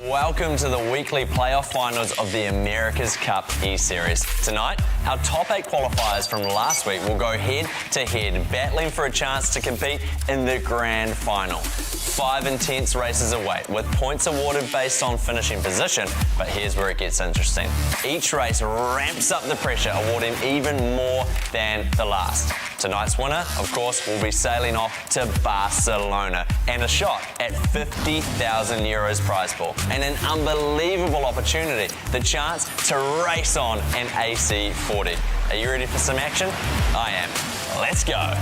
Welcome to the weekly playoff finals of the America's Cup E-Series. Tonight, our top 8 qualifiers from last week will go head-to-head, battling for a chance to compete in the grand final. 5 intense races await, with points awarded based on finishing position, but here's where it gets interesting. Each race ramps up the pressure, awarding even more than the last. Tonight's winner, of course, will be sailing off to Barcelona and a shot at €50,000 prize pool. And an unbelievable opportunity, the chance to race on an AC40. Are you ready for some action? I am. Let's go.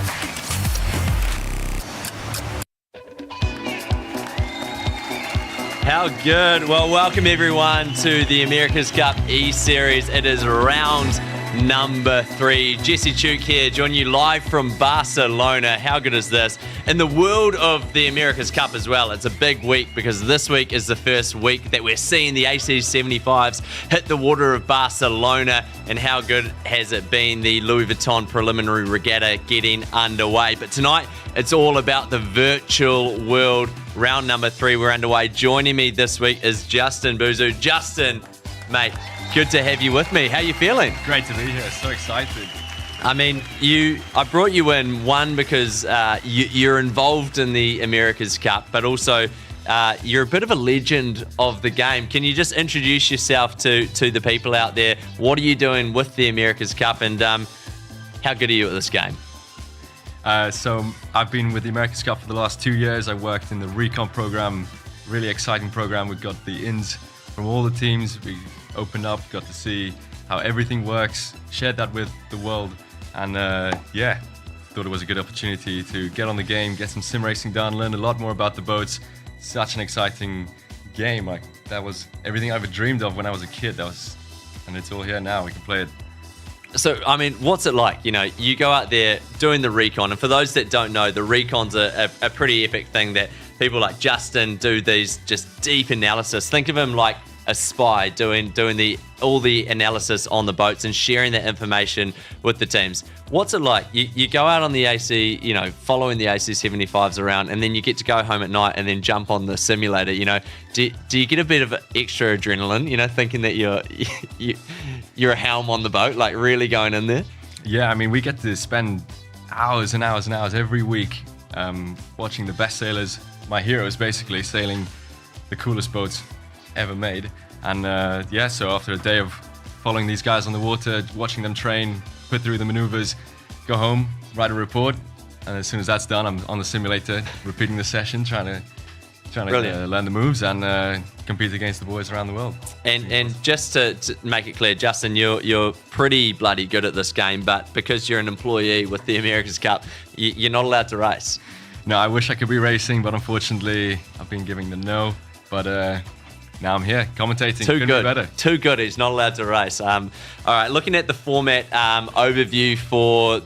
How good. Well, welcome everyone to the America's Cup E-Series. It is round number 3. Jesse Chuk here, joining you live from Barcelona. How good is this? In the world of the America's Cup as well, it's a big week because this week is the first week that we're seeing the AC75s hit the water of Barcelona. And how good has it been, the Louis Vuitton preliminary regatta getting underway. But tonight, it's all about the virtual world. Round number 3, we're underway. Joining me this week is Justin Buzu. Justin, mate, good to have you with me. How you feeling? Great to be here. So excited. I mean, I brought you in, one, because you're involved in the America's Cup, but also you're a bit of a legend of the game. Can you just introduce yourself to the people out there? What are you doing with the America's Cup, and how good are you at this game? So I've been with the America's Cup for the last 2 years. I worked in the recon program, really exciting program. We've got the ins from all the teams. We opened up, got to see how everything works, shared that with the world, and thought it was a good opportunity to get on the game, get some sim racing done, learn a lot more about the boats. Such an exciting game. Like, that was everything I ever dreamed of when I was a kid. And it's all here now. We can play it. So, I mean, what's it like? You know, you go out there doing the recon, and for those that don't know, the recon's a pretty epic thing that people like Justin do, these just deep analysis. Think of him like a spy doing all the analysis on the boats and sharing that information with the teams. What's it like? You go out on the AC, you know, following the AC75s around, and then you get to go home at night and then jump on the simulator. You know, do you get a bit of extra adrenaline, you know, thinking that you're a helm on the boat, like really going in there? Yeah, I mean, we get to spend hours and hours and hours every week watching the best sailors, my heroes, basically sailing the coolest boats ever made. And so after a day of following these guys on the water, watching them train, put through the maneuvers, go home, write a report, and as soon as that's done, I'm on the simulator repeating the session, trying to learn the moves and compete against the boys around the world. And just to make it clear, Justin, you're pretty bloody good at this game, but because you're an employee with the America's Cup, you're not allowed to race. No, I wish I could be racing, but unfortunately I've been giving the no. But now I'm here commentating. Too Couldn't good. be better. Too good. He's not allowed to race. All right, looking at the format overview for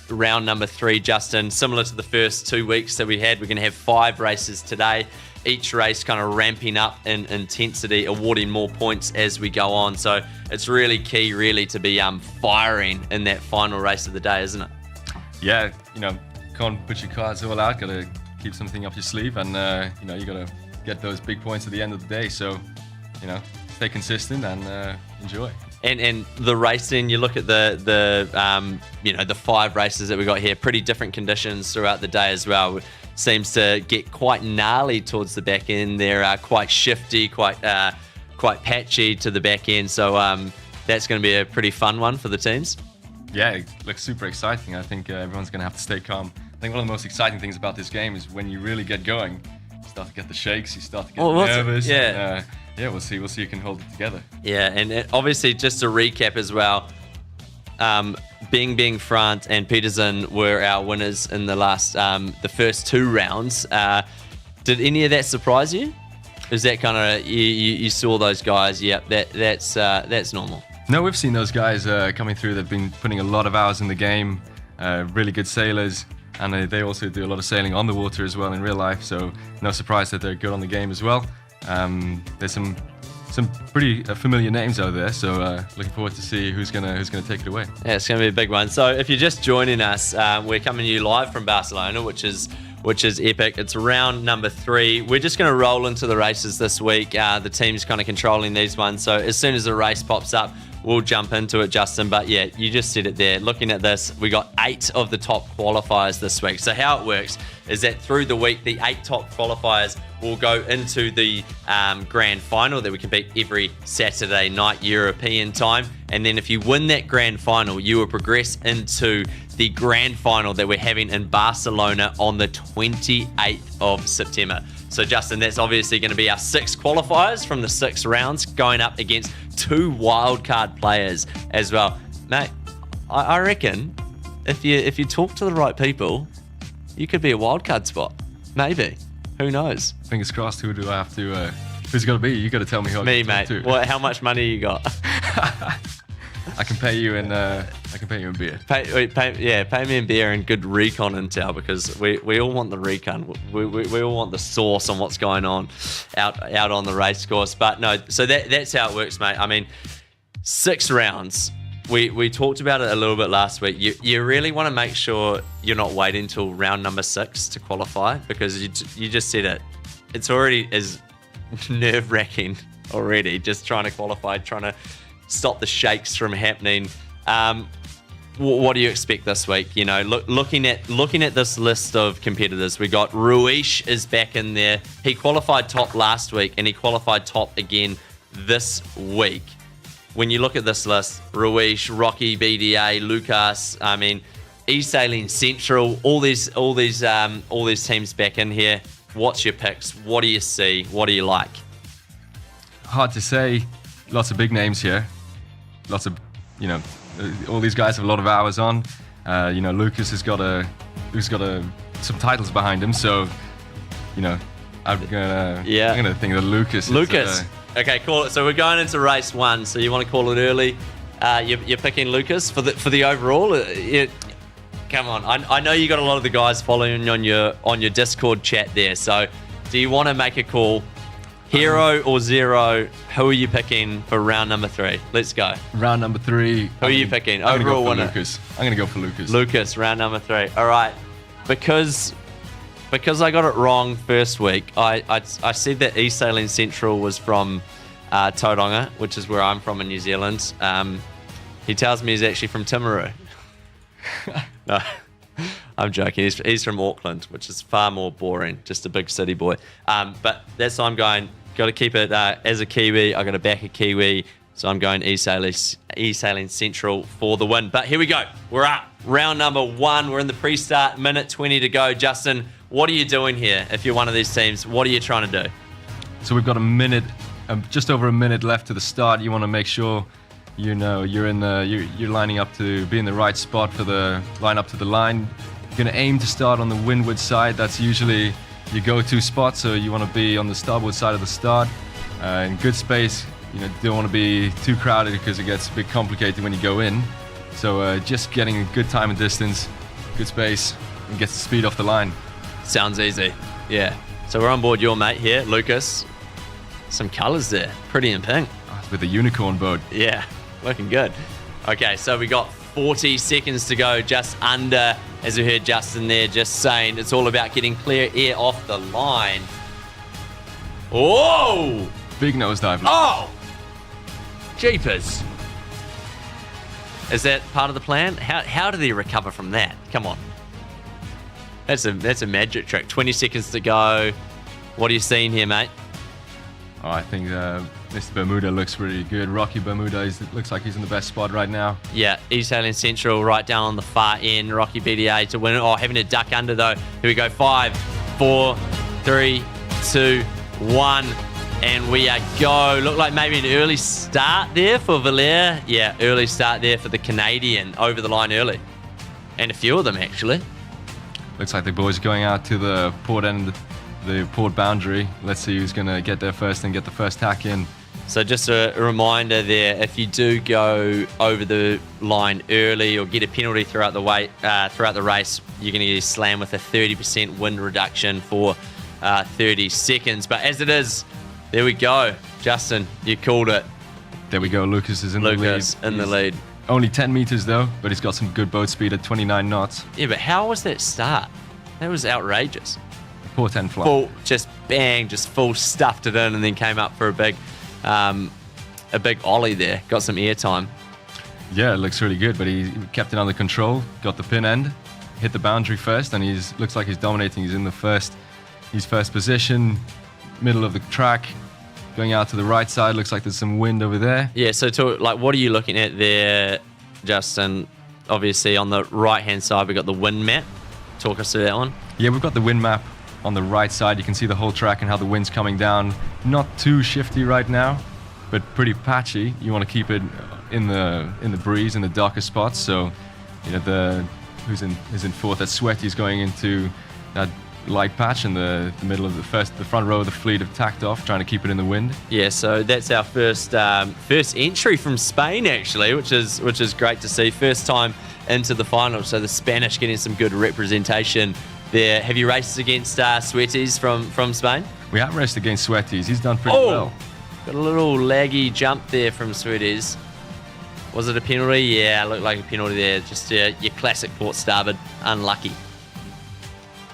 round number 3, Justin, similar to the first 2 weeks that we had, we're going to have 5 races today. Each race kind of ramping up in intensity, awarding more points as we go on. So it's really key, really, to be firing in that final race of the day, isn't it? Yeah, you know, can't put your cards all out. Got to keep something up your sleeve, and you got to get those big points at the end of the day. So, you know, stay consistent and enjoy. And the racing, you look at the 5 races that we got here, pretty different conditions throughout the day as well. It seems to get quite gnarly towards the back end. They're quite shifty, quite patchy to the back end. So that's going to be a pretty fun one for the teams. Yeah, it looks super exciting. I think everyone's going to have to stay calm. I think one of the most exciting things about this game is when you really get going, you start to get the shakes, you start to get nervous. Yeah. And, we'll see who can hold it together. Yeah, and obviously, just to recap as well, Bing France and Peterson were our winners in the first 2 rounds. Did any of that surprise you? Is that kind of you saw those guys? Yep, that's normal. No, we've seen those guys coming through. They've been putting a lot of hours in the game. Really good sailors, and they also do a lot of sailing on the water as well in real life. So no surprise that they're good on the game as well. There's some pretty familiar names out there, so looking forward to see who's gonna take it away. Yeah, it's gonna be a big one. So if you're just joining us, we're coming to you live from Barcelona, which is which is epic. It's round number 3. We're just going to roll into the races this week. The team's kind of controlling these ones. So as soon as the race pops up, we'll jump into it, Justin. But yeah, you just said it there. Looking at this, we got 8 of the top qualifiers this week. So how it works is that through the week, the 8 top qualifiers will go into the grand final that we compete every Saturday night European time. And then if you win that grand final, you will progress into the grand final that we're having in Barcelona on the 28th of September. So Justin, that's obviously going to be our 6 qualifiers from the 6 rounds going up against 2 wildcard players as well. Mate, I reckon if you talk to the right people, you could be a wildcard spot. Maybe. Who knows? Fingers crossed. Who do I have to? Who's it got to be? You got to tell me who. Me, mate. How much money you got? I can pay you in. Beer. Pay me in beer and good recon intel, because we all want the recon. We all want the source on what's going on out on the race course. But no, so that's how it works, mate. I mean, 6 rounds. We talked about it a little bit last week. You really want to make sure you're not waiting until round number 6 to qualify, because you just said it. It's already as nerve-wracking already, just trying to qualify, trying to stop the shakes from happening. What do you expect this week? You know, looking at this list of competitors, we got Ruiz is back in there. He qualified top last week and he qualified top again this week. When you look at this list, Ruiz, Rocky, BDA, Lucas, I mean, E-Sailing Central, all these teams back in here. What's your picks? What do you see? What do you like? Hard to say. Lots of big names here. Lots of, all these guys have a lot of hours on. Lucas has got some titles behind him, so, I'm gonna think that Lucas. Okay, call it. So we're going into race 1. So you want to call it early? You're picking Lucas for the overall. Come on, I know you got a lot of the guys following on your Discord chat there. So do you want to make a call? Hero or Zero? Who are you picking for round number 3? Let's go. Round number 3. Who are you picking? Overall winner. Lucas. I'm gonna go for Lucas. Lucas, round number 3. All right, because I got it wrong first week. I said that E-Sailing Central was from Tauranga, which is where I'm from in New Zealand. He tells me he's actually from Timaru. No, I'm joking. He's from Auckland, which is far more boring. Just a big city boy. But that's why I'm going. Got to keep it as a Kiwi. I got to back a Kiwi. So I'm going E-Sailing Central for the win. But here we go. We're up. Round number 1. We're in the pre-start. Minute 20 to go. Justin, what are you doing here? If you're one of these teams, what are you trying to do? So we've got a minute, just over a minute left to the start. You want to make sure you're lining up to be in the right spot for the line up to the line. You're going to aim to start on the windward side. That's usually your go-to spot. So you want to be on the starboard side of the start in good space. Don't want to be too crowded because it gets a bit complicated when you go in. So just getting a good time and distance, good space, and get the speed off the line. Sounds easy. Yeah. So we're on board your mate here, Lucas. Some colours there. Pretty in pink. With the unicorn boat. Yeah. Looking good. Okay, so we got 40 seconds to go, just under, as we heard Justin there, just saying it's all about getting clear air off the line. Whoa! Big nosedive. Oh! Jeepers. Is that part of the plan? How did he recover from that? Come on. That's a magic trick. 20 seconds to go. What are you seeing here, mate? Oh, I think Mr. Bermuda looks really good. Rocky Bermuda looks like he's in the best spot right now. Yeah, E-Sailing Central right down on the far end. Rocky BDA to win it. Oh, having to duck under though. Here we go. 5, 4, 3, 2, 1. And we are go. Look like maybe an early start there for Valère. Yeah, early start there for the Canadian. Over the line early. And a few of them, actually. Looks like the boys are going out to the port end, the port boundary. Let's see who's going to get there first and get the first tack in. So just a reminder there, if you do go over the line early or get a penalty throughout the race, you're going to get slammed with a 30% wind reduction for 30 seconds. But as it is, there we go. Justin, you called it. There we go. Lucas is in the lead. Lucas in the lead. Only 10 meters though, but he's got some good boat speed at 29 knots. Yeah, but how was that start? That was outrageous. 410 fly. Full, just bang, just full stuffed it in, and then came up for a big ollie there. Got some air time. Yeah, it looks really good, but he kept it under control, got the pin end, hit the boundary first, and looks like he's dominating. He's in his first position, middle of the track, going out to the right side. Looks like there's some wind over there. Yeah, so what are you looking at there, Justin? Obviously, on the right-hand side, we've got the wind map. Talk us through that one. Yeah, we've got the wind map on the right side. You can see the whole track and how the wind's coming down. Not too shifty right now, but pretty patchy. You want to keep it in the breeze, in the darker spots. So, who's in fourth? That's Sweaty's going into that light patch in the middle of the front row of the fleet have tacked off, trying to keep it in the wind. Yeah, so that's our first entry from Spain, actually, which is great to see. First time into the final, so the Spanish getting some good representation there. Have you raced against Sweaties from Spain? We have raced against Sweaties. He's done pretty well. Got a little laggy jump there from Sweaties. Was it a penalty? Yeah, looked like a penalty there. Just your classic port starboard. Unlucky.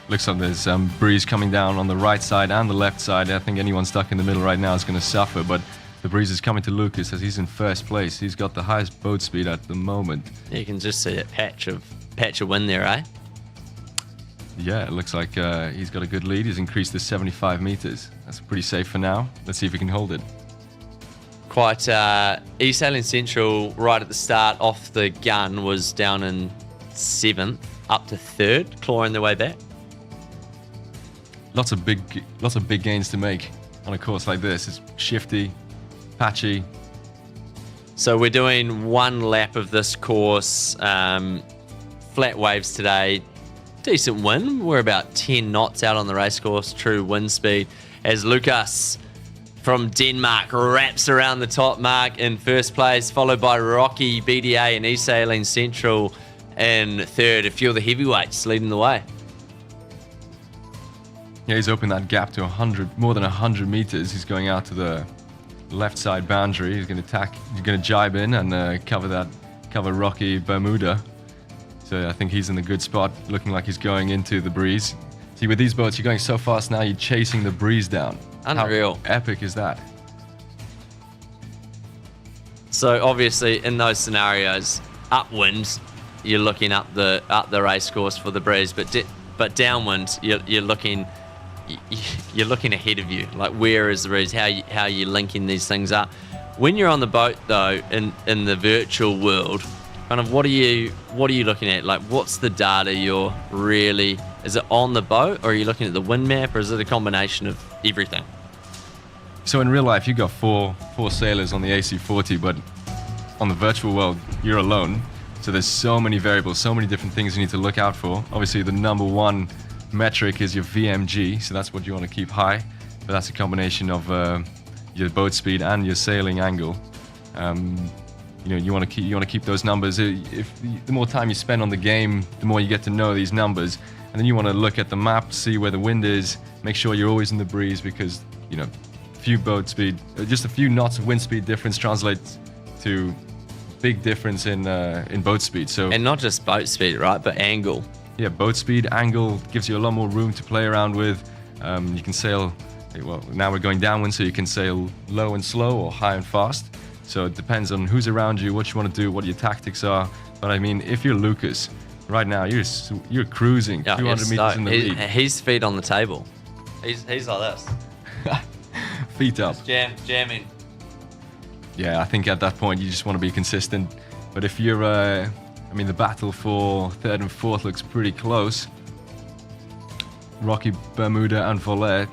Looks like there's breeze coming down on the right side and the left side. I think anyone stuck in the middle right now is going to suffer, but the breeze is coming to Lucas as he's in first place. He's got the highest boat speed at the moment. You can just see that patch of wind there, eh? Yeah, it looks like he's got a good lead. He's increased to 75 meters. That's pretty safe for now. Let's see if he can hold it. Quite East Island Central right at the start off the gun was down in 7th up to 3rd, clawing their way back. Lots of big gains to make on a course like this. It's shifty, patchy. So we're doing one lap of this course. Flat waves today. Decent wind. We're about 10 knots out on the race course. True wind speed. As Lucas from Denmark wraps around the top mark in first place, followed by Rocky, BDA and East Island Central in 3rd. A few of the heavyweights leading the way. Yeah, he's opened that gap to more than 100 meters. He's going out to the left side boundary. He's going to jibe in and cover Rocky Bermuda. So I think he's in the good spot, looking like he's going into the breeze. See, with these boats, you're going so fast now, you're chasing the breeze down. Unreal. How epic is that? So obviously, in those scenarios, upwind, you're looking up the race course for the breeze, but downwind, you're looking ahead of you. Like, where is the breeze? How are you linking these things up? When you're on the boat, though, in the virtual world, kind of what are you looking at? Like, what's the data you're really? Is it on the boat, or are you looking at the wind map, or is it a combination of everything? So in real life, you got four sailors on the AC40, but on the virtual world, you're alone. So there's so many variables, so many different things you need to look out for. Obviously, the number one metric is your VMG, so that's what you want to keep high. But that's a combination of your boat speed and your sailing angle. You want to keep those numbers. The more time you spend on the game, the more you get to know these numbers, and then you want to look at the map, see where the wind is, make sure you're always in the breeze, because just a few knots of wind speed difference translates to big difference in boat speed. So, and not just boat speed, right, but angle. Yeah, boat speed, angle gives you a lot more room to play around with. You can sail, well, now we're going downwind, so you can sail low and slow or high and fast. So it depends on who's around you, what you want to do, what your tactics are. But I mean, if you're Lucas, right now you're cruising 200 meters in the lead. His feet on the table. He's like this. Feet up. Jamming. Yeah, I think at that point you just want to be consistent. But if you're, the battle for 3rd and 4th looks pretty close. Rocky, Bermuda, and Volet.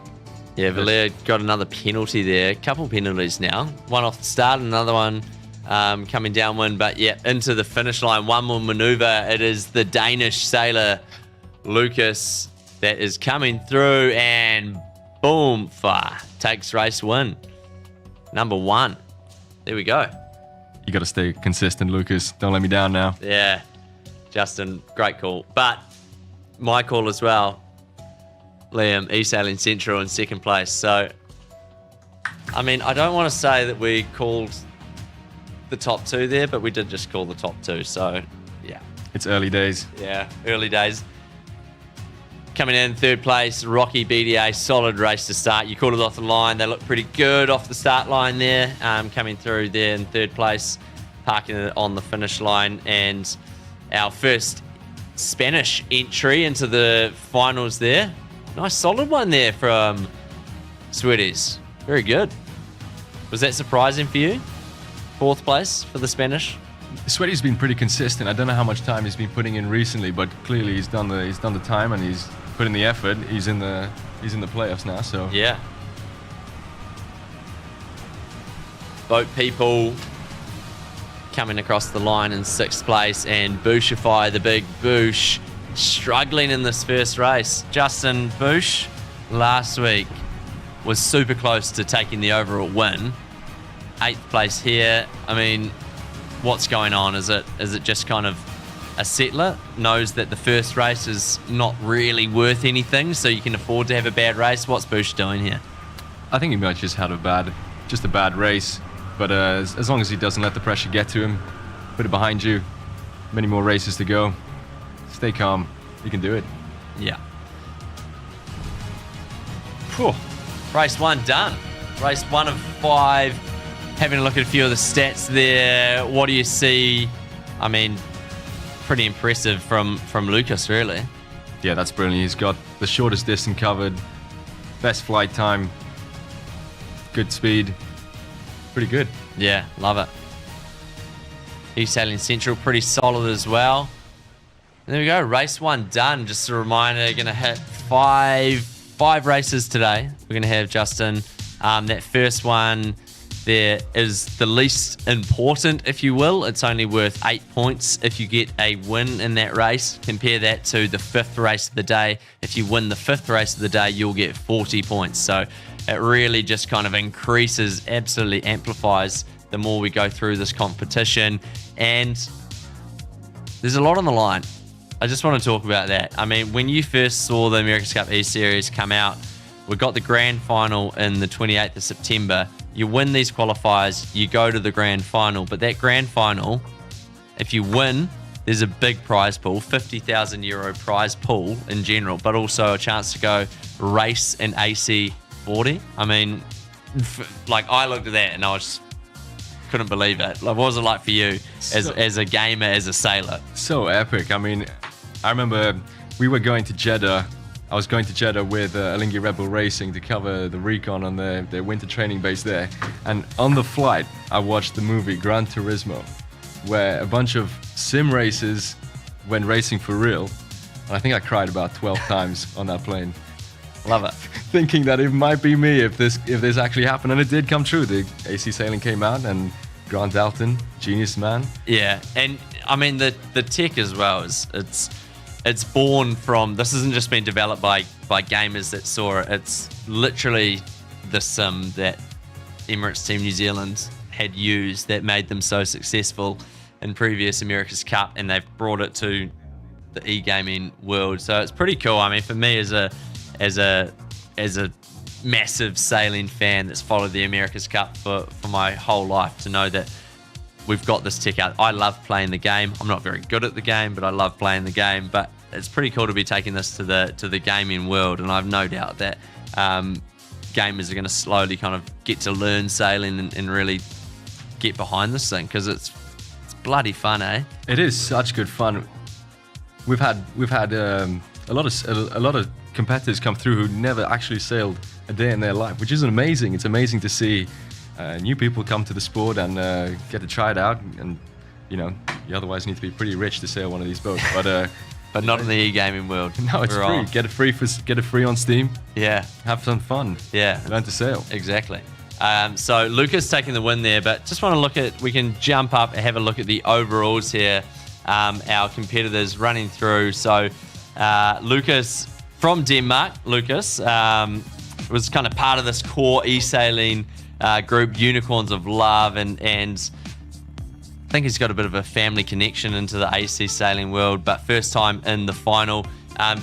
Yeah, Volet got another penalty there. A couple penalties now. One off the start, another one coming downwind. But yeah, into the finish line. One more maneuver. It is the Danish sailor Lucas that is coming through, and boom, takes race win. Number 1. There we go. You got to stay consistent, Lucas. Don't let me down now. Yeah, Justin, great call. But my call as well. Liam, East Island Central in 2nd place. So, I mean, I don't want to say that we called the top 2 there, but we did just call the top 2. So, yeah. It's early days. Yeah, early days. coming in third place, Rocky BDA, solid race to start. You called it off the line. They look pretty good off the start line there, coming through there in third place, parking it on the finish line. And our first Spanish entry into the finals there. Nice solid one there from Sweaties. Very good. Was that surprising for you? Fourth place for the Spanish? Sweaty's been pretty consistent. I don't know how much time he's been putting in recently, but clearly he's done the time and he's put in the effort. He's in the playoffs now, so yeah. Boat People coming across the line in sixth place, and Booshify, the big Boosh, struggling in this first race. Justin Boosh last week was super close to taking the overall win. 8th place here. I mean, what's going on? Is it just kind of a settler? Knows that the first race is not really worth anything, so you can afford to have a bad race? What's Boosh doing here? I think he might just had a bad race. But as long as he doesn't let the pressure get to him, put it behind you, many more races to go, stay calm, you can do it. Yeah. Whew. Race 1 done. Race 1 of 5. Having a look at a few of the stats there. What do you see? I mean, pretty impressive from Lucas, really. Yeah, that's brilliant. He's got the shortest distance covered, best flight time, good speed. Pretty good. Yeah, love it. He's sailing Central, pretty solid as well. And there we go, race 1 done. Just a reminder, going to hit five races today. We're going to have Justin. That first one there is the least important, if you will. It's only worth 8 points if you get a win in that race. Compare that to the 5th race of the day. If you win the 5th race of the day, you'll get 40 points. So it really just kind of increases, absolutely amplifies the more we go through this competition. And there's a lot on the line. I just want to talk about that. I mean, when you first saw the America's Cup E-Series come out, we got the grand final in the 28th of September. You win these qualifiers, you go to the grand final. But that grand final, if you win, there's a big prize pool, €50,000 prize pool in general, but also a chance to go race an AC 40. I mean, I looked at that and I just couldn't believe it. Like, what was it like for you as a gamer, as a sailor? So epic. I mean, I remember we were going to Jeddah. I was going to Jeddah with Alingi Rebel Racing to cover the recon on their winter training base there. And on the flight, I watched the movie Gran Turismo, where a bunch of sim races went racing for real. And I think I cried about 12 times on that plane. Love it. Thinking that it might be me if this actually happened, and it did come true. The AC Sailing came out, and Grant Dalton, genius man. Yeah, and I mean the tech as well it's born from. This hasn't just been developed by gamers that saw it. It's literally the sim that Emirates Team New Zealand had used that made them so successful in previous America's Cup, and they've brought it to the e-gaming world. So it's pretty cool. I mean, for me as a massive sailing fan that's followed the America's Cup for my whole life, to know that we've got this tech out. I love playing the game. I'm not very good at the game, but I love playing the game. But it's pretty cool to be taking this to the gaming world, and I've no doubt that gamers are going to slowly kind of get to learn sailing and really get behind this thing, because it's bloody fun, eh? It is such good fun. We've had a lot of competitors come through who never actually sailed a day in their life, which is amazing. It's amazing to see new people come to the sport and get to try it out. And you otherwise need to be pretty rich to sail one of these boats. But not in the e-gaming world. No, it's free. Get it free on Steam. Yeah. Have some fun. Yeah. Learn to sail. Exactly. So Lucas taking the win there, but just want to we can jump up and have a look at the overalls here. Our competitors running through. So Lucas from Denmark, was kind of part of this core e-sailing group, Unicorns of Love, and I think he's got a bit of a family connection into the AC sailing world, but first time in the final.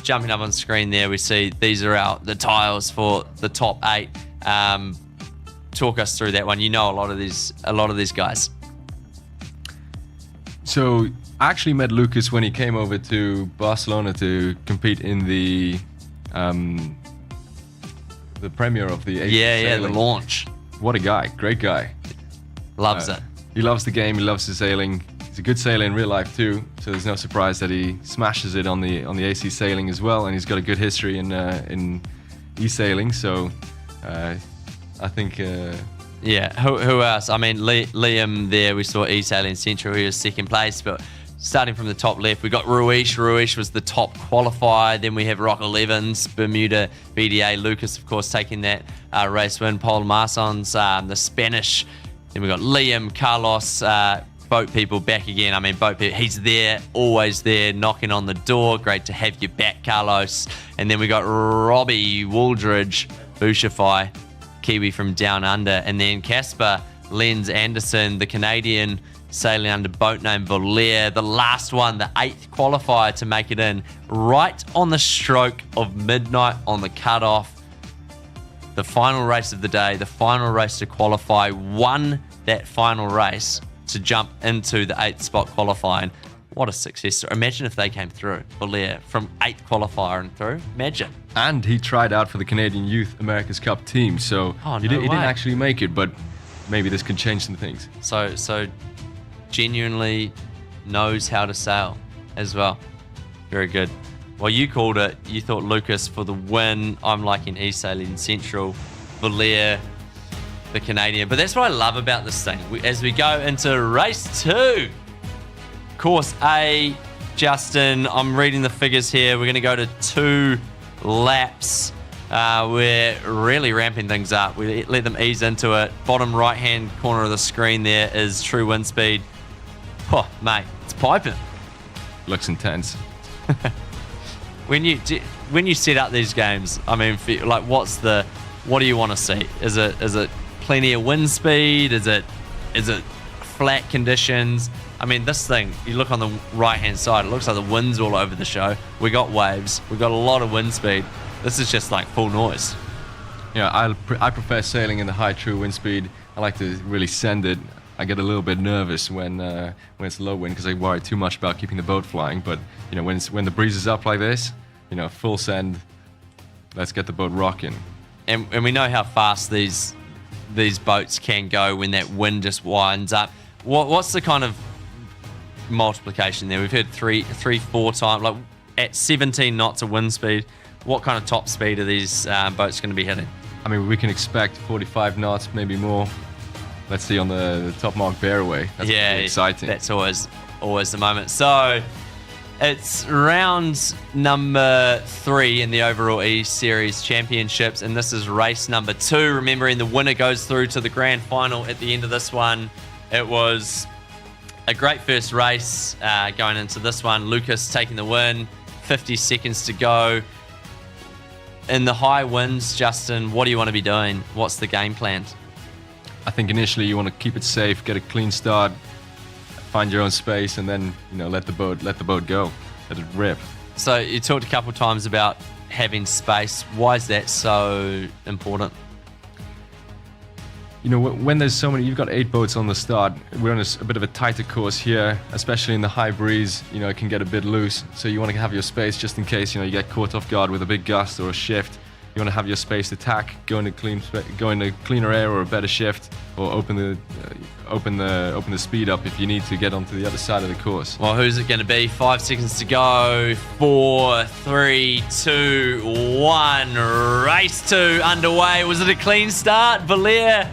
Jumping up on screen there, we see these are the tiles for the top 8. Talk us through that one. You know a lot of these guys. So I actually met Lucas when he came over to Barcelona to compete in the the premiere of the AC Yeah, the sailing. launch. What a guy, great guy. Loves it. He loves the game. He loves the sailing. He's a good sailor in real life too. So there's no surprise that he smashes it on the AC sailing as well. And he's got a good history in e-sailing. So I think. Yeah, who else? I mean, Liam there, we saw e-sailing Central, he was second place, but starting from the top left, we got Ruiz. Ruiz was the top qualifier. Then we have Rocco Evans, Bermuda BDA. Lucas, of course, taking that race win. Paul Marsons, the Spanish. Then we got Liam, Carlos, boat people back again. I mean, boat people, he's there, always there, knocking on the door. Great to have you back, Carlos. And then we got Robbie Wooldridge, Bushify, Kiwi from Down Under. And then Casper Lenz Anderson, the Canadian, sailing under boat name Volair, the last one, the 8th qualifier to make it in, right on the stroke of midnight on the cutoff. The final race of the day, the final race to qualify, won that final race to jump into the 8th spot qualifying. What a success story. Imagine if they came through, Volair, from 8th qualifier and through. Imagine. And he tried out for the Canadian Youth America's Cup team. So he didn't actually make it, but maybe this can change some things. So genuinely knows how to sail as well. Very good. Well, you called it. You thought Lucas for the win. I'm liking e-sailing Central, Volair, the Canadian. But that's what I love about this thing. As we go into race 2, course A, Justin, I'm reading the figures here. We're going to go to 2 laps. We're really ramping things up. We let them ease into it. Bottom right-hand corner of the screen there is true wind speed. Oh, mate, it's piping. Looks intense. When you set up these games, I mean, like, what do you want to see? Is it plenty of wind speed? Is it flat conditions? I mean, this thing, you look on the right-hand side, it looks like the wind's all over the show. We got waves. We got a lot of wind speed. This is just like full noise. Yeah, I prefer sailing in the high true wind speed. I like to really send it. I get a little bit nervous when it's low wind because I worry too much about keeping the boat flying. But when the breeze is up like this, full send. Let's get the boat rocking. And we know how fast these boats can go when that wind just winds up. What's the kind of multiplication there? We've heard 4 times, like at 17 knots of wind speed. What kind of top speed are these boats going to be hitting? I mean, we can expect 45 knots, maybe more. Let's see on the top mark Bearway. That's pretty exciting. That's always the moment. So it's round number 3 in the overall E-Series Championships, and this is race number 2. Remembering the winner goes through to the grand final at the end of this one. It was a great first race going into this one. Lucas taking the win, 50 seconds to go. In the high winds, Justin, what do you want to be doing? What's the game plan? I think initially you want to keep it safe, get a clean start, find your own space, and then let the boat go, let it rip. So you talked a couple of times about having space. Why is that so important? When there's so many, you've got 8 boats on the start. We're on a bit of a tighter course here, especially in the high breeze. It can get a bit loose. So you want to have your space just in case, you get caught off guard with a big gust or a shift. You want to have your space to tack, go into cleaner air or a better shift, or open the speed up if you need to get onto the other side of the course. Well, who's it going to be? 5 seconds to go. 4, 3, 2, 1. Race 2 underway. Was it a clean start? Volair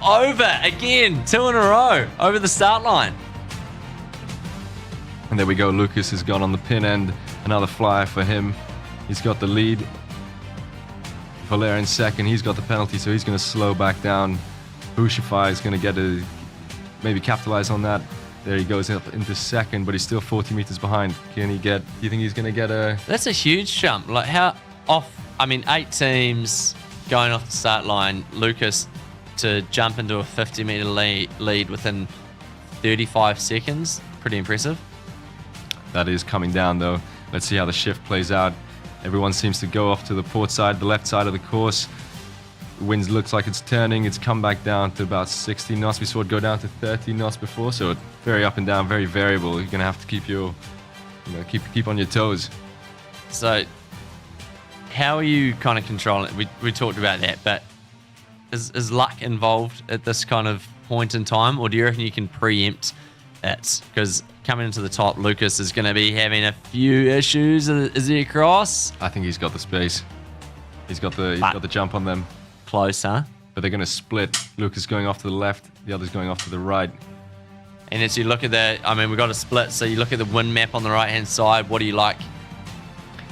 over again, 2 in a row over the start line. And there we go. Lucas has gone on the pin end. Another flyer for him. He's got the lead. Volair in second. He's got the penalty, so he's going to slow back down. Bushify is going to maybe capitalize on that. There he goes up into second, but he's still 40 meters behind. Do you think he's going to get a... That's a huge jump. Like 8 teams going off the start line. Lucas to jump into a 50-meter lead within 35 seconds. Pretty impressive. That is coming down, though. Let's see how the shift plays out. Everyone seems to go off to the port side, the left side of the course. The wind looks like it's turning. It's come back down to about 60 knots. We saw it go down to 30 knots before, so it's very up and down, very variable. You're going to have to keep keep on your toes. So how are you kind of controlling it? We talked about that, but is luck involved at this kind of point in time, or do you reckon you can preempt it? Because coming into the top, Lucas is going to be having a few issues. Is he across? I think he's got the space. He's got the jump on them. Close, huh? But they're going to split. Lucas going off to the left, the other's going off to the right. And as you look at we've got a split, so you look at the wind map on the right-hand side, what do you like?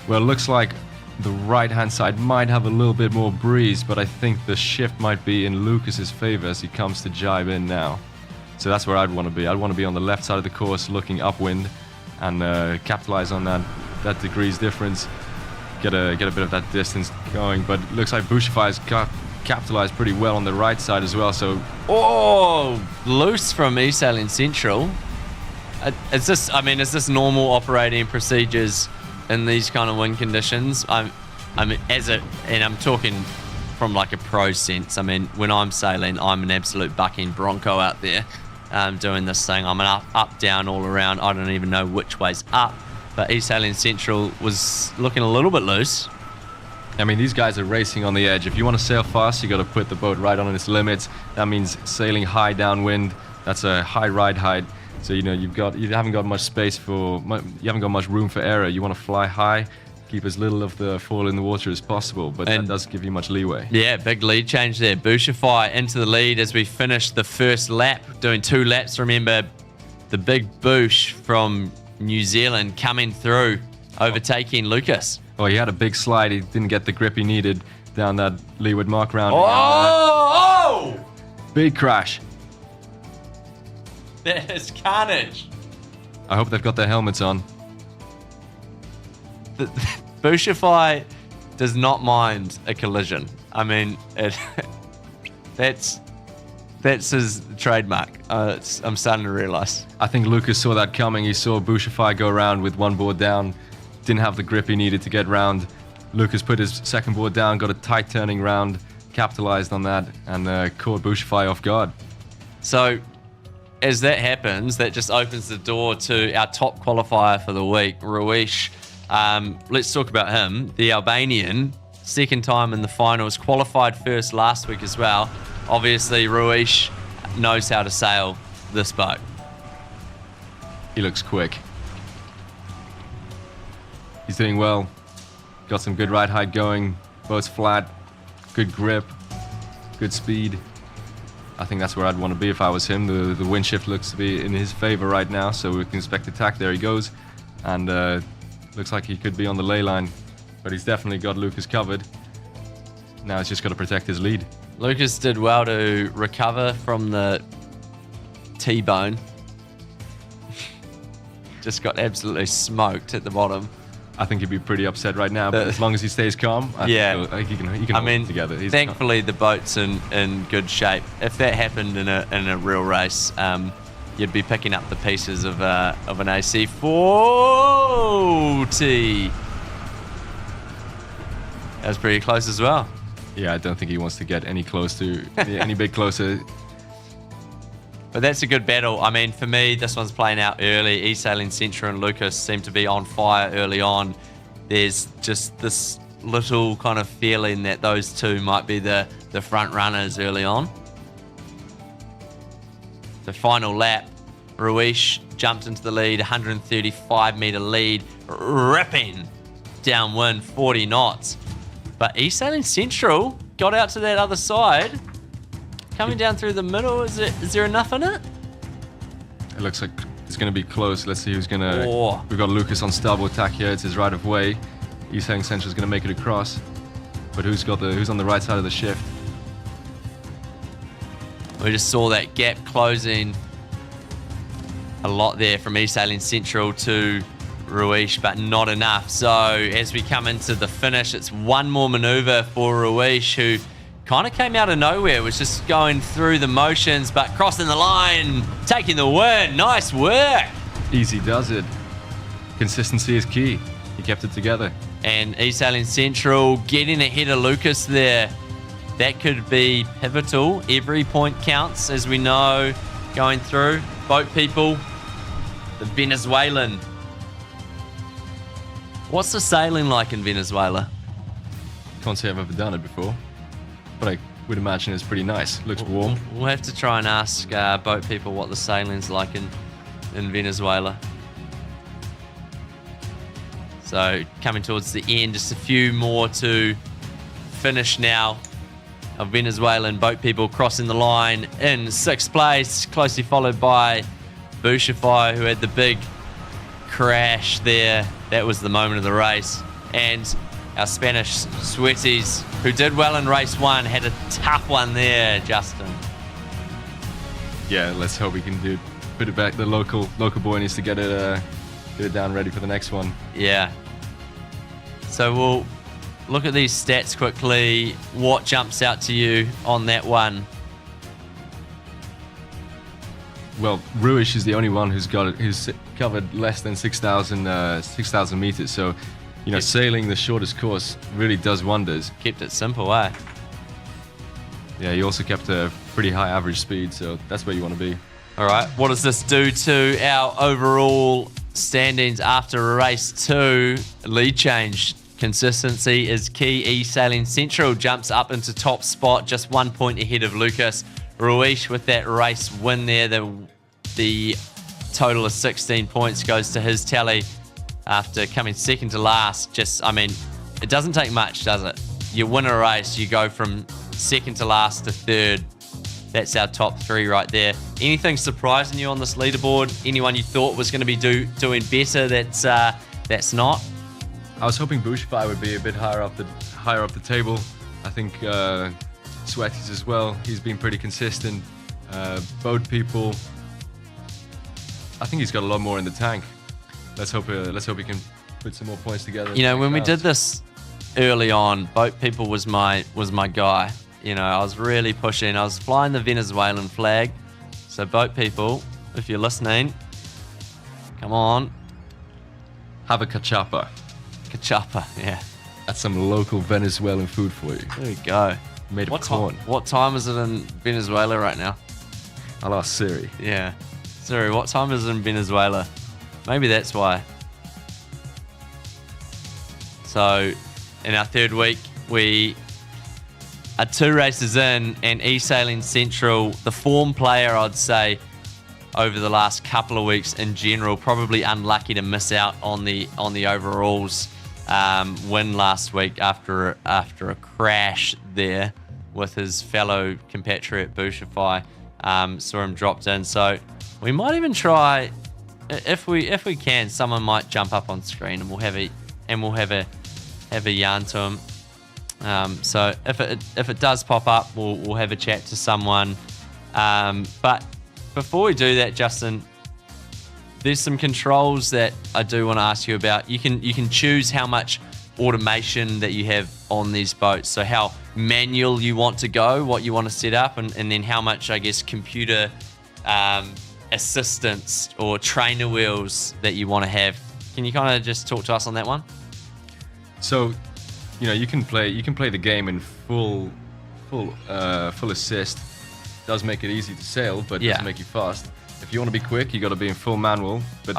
Well, it looks like the right-hand side might have a little bit more breeze, but I think the shift might be in Lucas's favor as he comes to jibe in now. So that's where I'd want to be. I'd want to be on the left side of the course, looking upwind, and capitalize on that degrees difference, get a bit of that distance going. But it looks like Bushify's capitalized pretty well on the right side as well. So Loose from East Sailing Central. Is this normal operating procedures in these kind of wind conditions? I'm talking from like a pro sense. I mean, when I'm sailing, I'm an absolute bucking bronco out there, doing this thing. I'm an up, down, all around. I don't even know which way's up. But East Sailing Central was looking a little bit loose. I mean, these guys are racing on the edge. If you want to sail fast, you got to put the boat right on its limits. That means sailing high downwind. That's a high ride height. So you haven't got much space you haven't got much room for error. You want to fly high, keep as little of the fall in the water as possible, but that does give you much leeway. Yeah, big lead change there. Bushify into the lead as we finish the first lap, doing 2 laps. Remember, the big Bush from New Zealand coming through, overtaking Lucas. Oh, he had a big slide. He didn't get the grip he needed down that leeward mark round. Big crash. There's carnage. I hope they've got their helmets on. Bushify does not mind a collision. I mean, that's his trademark. I'm starting to realise. I think Lucas saw that coming. He saw Bushify go around with one board down. Didn't have the grip he needed to get round. Lucas put his second board down, got a tight turning round, capitalized on that, and caught Bushify off guard. So, as that happens, that just opens the door to our top qualifier for the week, Ruish. Let's talk about him. The Albanian, second time in the finals, qualified first last week as well. Obviously, Ruish knows how to sail this boat. He looks quick. He's doing well. Got some good ride height going. Boat's flat. Good grip. Good speed. I think that's where I'd want to be if I was him. The wind shift looks to be in his favor right now, so we can expect attack. There he goes. And looks like he could be on the ley line, but he's definitely got Lucas covered. Now he's just got to protect his lead. Lucas did well to recover from the T-bone. Just got absolutely smoked at the bottom. I think he'd be pretty upset right now, but as long as he stays calm, I think he can hold it together. Thankfully, the boat's in good shape. If that happened in a real race, you'd be picking up the pieces of an AC40. That was pretty close as well. Yeah, I don't think he wants to get any bit closer. But that's a good battle. I mean, for me, this one's playing out early. East Sailing Central and Lucas seem to be on fire early on. There's just this little kind of feeling that those two might be the front runners early on. The final lap, Ruish jumped into the lead, 135-metre lead, ripping downwind, 40 knots. But East Sailing Central got out to that other side. Coming down through the middle, is there enough in it? It looks like it's going to be close. Let's see who's going to... We've got Lucas on starboard tack here. It's his right of way. East Sailing Central is going to make it across. But who's on the right side of the shift? We just saw that gap closing a lot there from East Sailing Central to Ruish, but not enough. So as we come into the finish, it's one more manoeuvre for Ruish, who kind of came out of nowhere, was just going through the motions, but crossing the line, taking the win. Nice work. Easy does it. Consistency is key. He kept it together. And East Sailing Central getting ahead of Lucas there. That could be pivotal. Every point counts, as we know, going through. Boat people, the Venezuelan. What's the sailing like in Venezuela? Can't say I've ever done it before, but I would imagine it's pretty nice. Looks warm. We'll have to try and ask boat people what the sailing's like in Venezuela. So coming towards the end, just a few more to finish now of Venezuelan boat people crossing the line in 6th place, closely followed by Bushify, who had the big crash there. That was the moment of the race. And our Spanish sweaties, who did well in race 1, had a tough one there, Justin. Yeah, let's hope we can put it back. The local boy needs to get it down ready for the next one. Yeah. So we'll look at these stats quickly. What jumps out to you on that one? Well, Ruish is the only one who's covered less than 6,000 meters. So, sailing the shortest course really does wonders. Kept it simple, eh? Yeah, he also kept a pretty high average speed, so that's where you want to be. All right. What does this do to our overall standings after race 2? Lead change. Consistency is key. E-Sailing Central jumps up into top spot, just 1 point ahead of Lucas. Ruiz with that race win there. The total of 16 points goes to his tally after coming second to last. It doesn't take much, does it? You win a race, you go from second to last to third. That's our top 3 right there. Anything surprising you on this leaderboard? Anyone you thought was going to be doing better that's not? I was hoping Bushfire would be a bit higher up the table. I think Sweaties as well. He's been pretty consistent. Boat people. I think he's got a lot more in the tank. Let's hope he can put some more points together. When we did this early on, boat people was my guy. I was really pushing. I was flying the Venezuelan flag. So boat people, if you're listening, come on. Have a cachapa. Cachapa, yeah. That's some local Venezuelan food for you. There we go. Made of corn. What time is it in Venezuela right now? I'll ask Siri. Yeah. Siri, what time is it in Venezuela? Maybe that's why. So, in our 3rd week, we are 2 races in, and E-Sailing Central, the form player, I'd say, over the last couple of weeks in general, probably unlucky to miss out on the overalls win last week after a crash there with his fellow compatriot Bushify. Saw him dropped in, so we might even try, if we can, someone might jump up on screen and we'll have a yarn to him. So if it does pop up, we'll have a chat to someone. But before we do that, Justin, there's some controls that I do want to ask you about. You can choose how much automation that you have on these boats. So how manual you want to go, what you want to set up, and then how much, I guess, computer assistance or trainer wheels that you want to have. Can you kind of just talk to us on that one? So, you can play the game in full assist. Does make it easy to sail, but doesn't make you fast. If you want to be quick, you got to be in full manual. But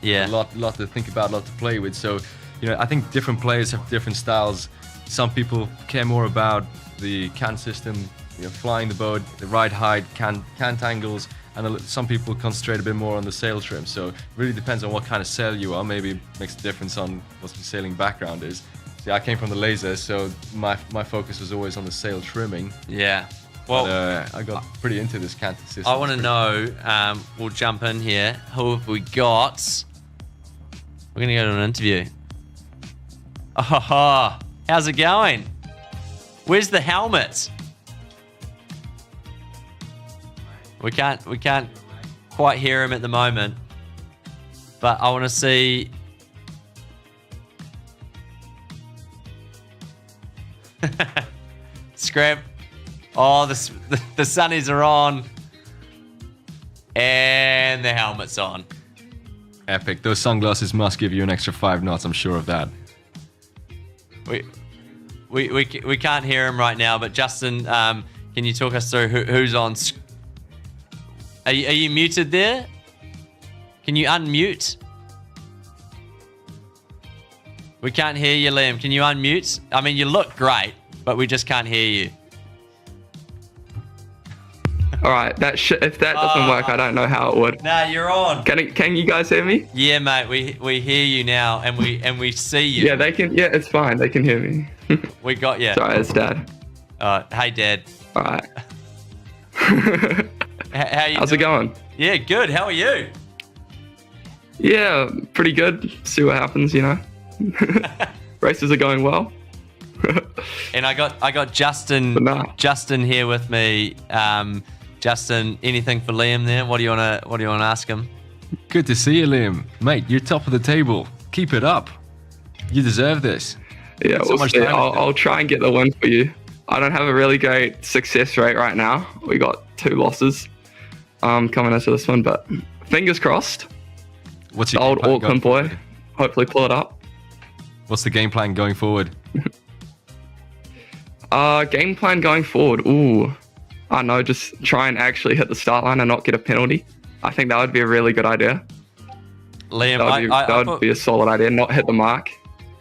a lot to think about, a lot to play with. So, I think different players have different styles. Some people care more about the can system, flying the boat, the ride height, cant angles, and some people concentrate a bit more on the sail trim. So it really depends on what kind of sail you are. Maybe it makes a difference on what the sailing background is. See, I came from the laser, so my focus was always on the sail trimming. Yeah. Well, but, I got pretty into this canter system. I want to know, we'll jump in here. Who have we got? We're going to go to an interview. Oh, how's it going? Where's the helmet? We can't quite hear him at the moment, but I want to see. Scrap. Oh, the sunnies are on, and the helmet's on. Epic. Those sunglasses must give you an extra 5 knots. I'm sure of that. We can't hear him right now, but Justin, can you talk us through who's on? Are you muted there? Can you unmute? We can't hear you, Liam. Can you unmute? I mean, you look great, but we just can't hear you. All right, if that doesn't work, I don't know how it would. Nah, you're on. Can you guys hear me? Yeah, mate. We hear you now, and we see you. Yeah, they can. Yeah, it's fine. They can hear me. We got you. Sorry, it's Dad. Hey, Dad. All right. How you How's doing? it going? Yeah, good. How are you? Yeah, pretty good. See what happens, you know. Races are going well. And I got Justin. But nah. Justin here with me. Justin, anything for Liam there? What do you wanna ask him? Good to see you, Liam. Mate, you're top of the table. Keep it up. You deserve this. Yeah, So we'll much see. time. I'll try and get the win for you. I don't have a really great success rate right now. We got 2 losses coming into this one, but fingers crossed. What's The your old game plan going Auckland boy. forward? Hopefully pull it up. What's the game plan going forward? Game plan going forward. Ooh, I know. Just try and actually hit the start line and not get a penalty. I think that would be a really good idea. Liam, That would be a solid idea. Not hit the mark.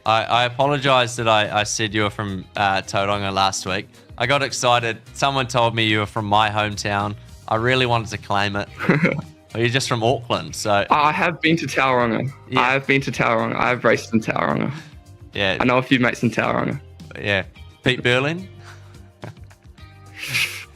I apologise that I said you were from Tauranga last week. I got excited. Someone told me you were from my hometown. I really wanted to claim it. You're just from Auckland, so... I have been to Tauranga. Yeah. I have been to Tauranga. I have raced in Tauranga. Yeah, I know a few mates in Tauranga. yeah. Pete Burling?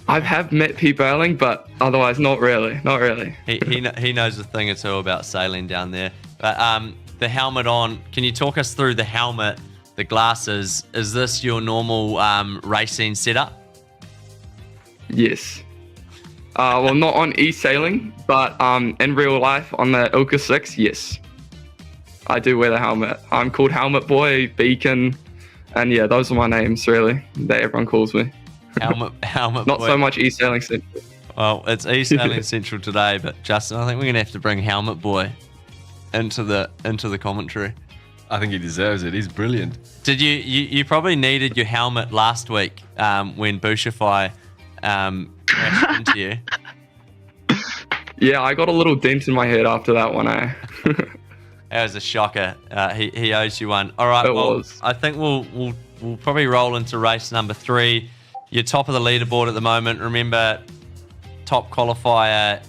I have met Pete Burling, but otherwise not really. Not really. He knows a thing or two about sailing down there. But the helmet on, can you talk us through the helmet, the glasses? Is this your normal racing setup? Yes. Well, not on e-sailing, but in real life on the Ilka 6, yes. I do wear the helmet. I'm called Helmet Boy, Beacon, and yeah, those are my names, really, that everyone calls me. Helmet Not boy. so much e-sailing central. Well, it's e-sailing central today, but Justin, I think we're gonna have to bring Helmet Boy into the commentary. I think he deserves it. He's brilliant. Did you probably needed your helmet last week when Bushify crashed into you? Yeah, I got a little dent in my head after that one, eh? That was a shocker. He owes you one. All right, It well, was. I think we'll probably roll into race number 3. You're top of the leaderboard at the moment. Remember, top qualifier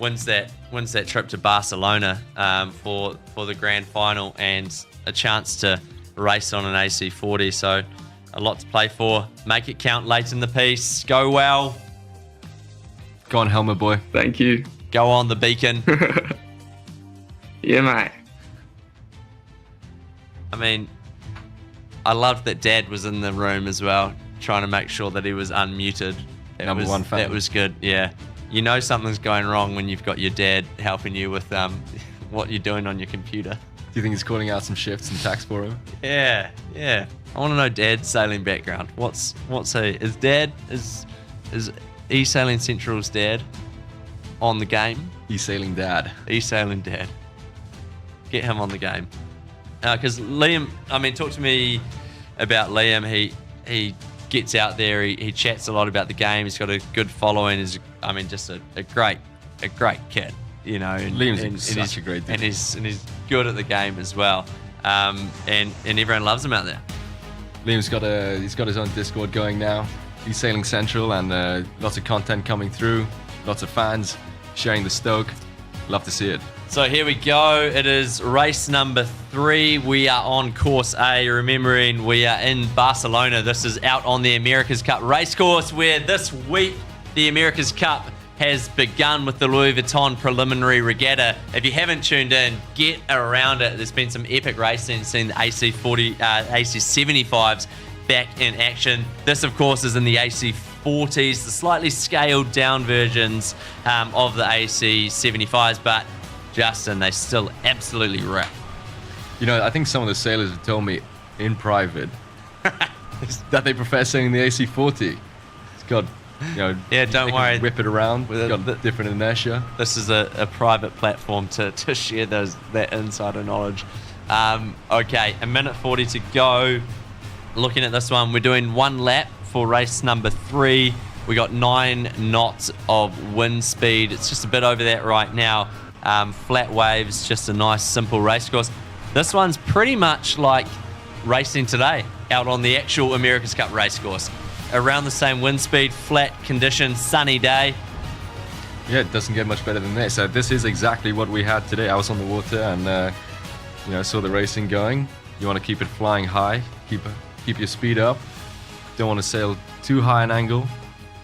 wins that trip to Barcelona for the grand final and a chance to race on an AC40. So a lot to play for. Make it count late in the piece. Go well. Go on, Helmet Boy. Thank you. Go on the Beacon. Yeah, mate. I mean, I loved that Dad was in the room as well, trying to make sure that he was unmuted. Number one fan. That was good, yeah. You know something's going wrong when you've got your dad helping you with what you're doing on your computer. Do you think he's calling out some shifts and tax for him? Yeah. I want to know Dad's sailing background. What's he? Is e-sailing Central's dad on the game? E-sailing dad. E-sailing dad. Get him on the game. Because Liam, I mean, talk to me about Liam. He gets out there. He chats a lot about the game. He's got a good following. He's, I mean, just a great kid. You know, Liam's such a great dude. and he's good at the game as well. And everyone loves him out there. Liam's got his own Discord going now. He's sailing Central and lots of content coming through. Lots of fans sharing the stoke. Love to see it. So here we go. It is race number 3. We are on course A. Remembering we are in Barcelona. This is out on the America's Cup racecourse, where this week the America's Cup has begun with the Louis Vuitton preliminary regatta. If you haven't tuned in, get around it. There's been some epic racing, seen the AC40, AC75s back in action. This, of course, is in the AC40s, the slightly scaled down versions of the AC75s, but Justin, they still absolutely rip. You know, I think some of the sailors have told me in private that they prefer sailing the AC40. It's got, you know, Yeah, don't they can worry. whip it around. With It's got different inertia. This is a private platform to share that insider knowledge. Okay, a minute 40 to go. Looking at this one, we're doing 1 lap for race number 3. We got 9 knots of wind speed. It's just a bit over that right now. Flat waves, just a nice simple race course. This one's pretty much like racing today out on the actual America's Cup racecourse. Around the same wind speed, flat conditions, sunny day. Yeah, it doesn't get much better than this. So this is exactly what we had today. I was on the water and saw the racing going. You want to keep it flying high, keep your speed up. Don't want to sail too high an angle.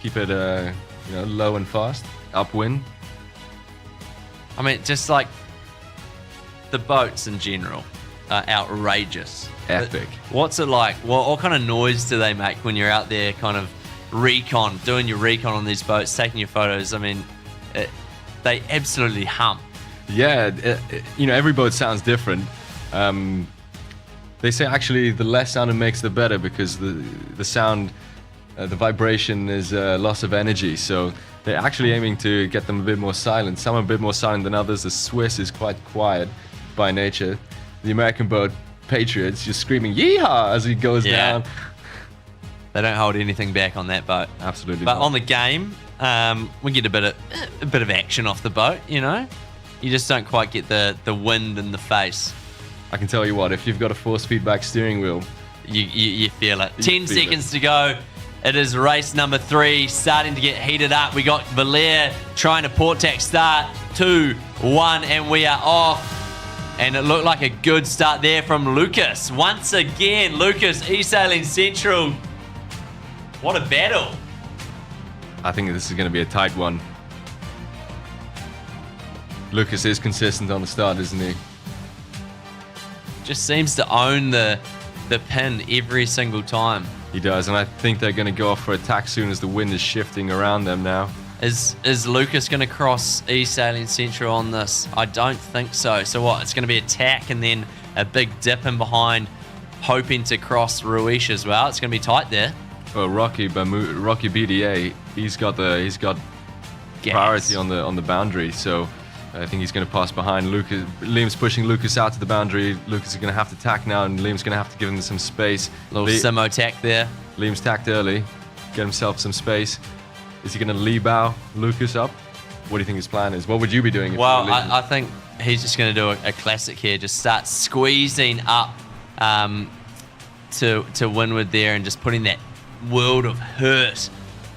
Keep it low and fast, upwind. I mean, just like the boats in general are outrageous. Epic. What's it like? What kind of noise do they make when you're out there kind of doing your recon on these boats, taking your photos? I mean, they absolutely hum. Yeah, every boat sounds different. They say actually the less sound it makes, the better, because the sound, the vibration is loss of energy. So they're actually aiming to get them a bit more silent. Some are a bit more silent than others. The Swiss is quite quiet by nature. The American boat, Patriots, just screaming "yeehaw" as he goes down. They don't hold anything back on that boat. Absolutely. But not. on the game, we get a bit of action off the boat. You just don't quite get the wind in the face. I can tell you what, if you've got a 4-speed back steering wheel, you feel it. 10 feel seconds to go. It is race number 3, starting to get heated up. We got Valère trying to port tack start. 2, 1, and we are off. And it looked like a good start there from Lucas. Once again, Lucas, E-Sailing Central. What a battle. I think this is going to be a tight one. Lucas is consistent on the start, isn't he? Just seems to own the pin every single time. He does, and I think they're going to go off for attack soon as the wind is shifting around them now. Is Lucas going to cross E-Sailing Central on this? I don't think so. So what? It's going to be attack and then a big dip in behind, hoping to cross Ruiz as well. It's going to be tight there. Well, Rocky BDA, he's got Gas. priority on the boundary, so I think he's going to pass behind Lucas. Liam's pushing Lucas out to the boundary. Lucas is going to have to tack now, and Liam's going to have to give him some space. Little Simo tack there. Liam's tacked early, get himself some space. Is he going to Lee bow Lucas up? What do you think his plan is? What would you be doing? Well, I think he's just going to do a classic here. Just start squeezing up to windward there and just putting that world of hurt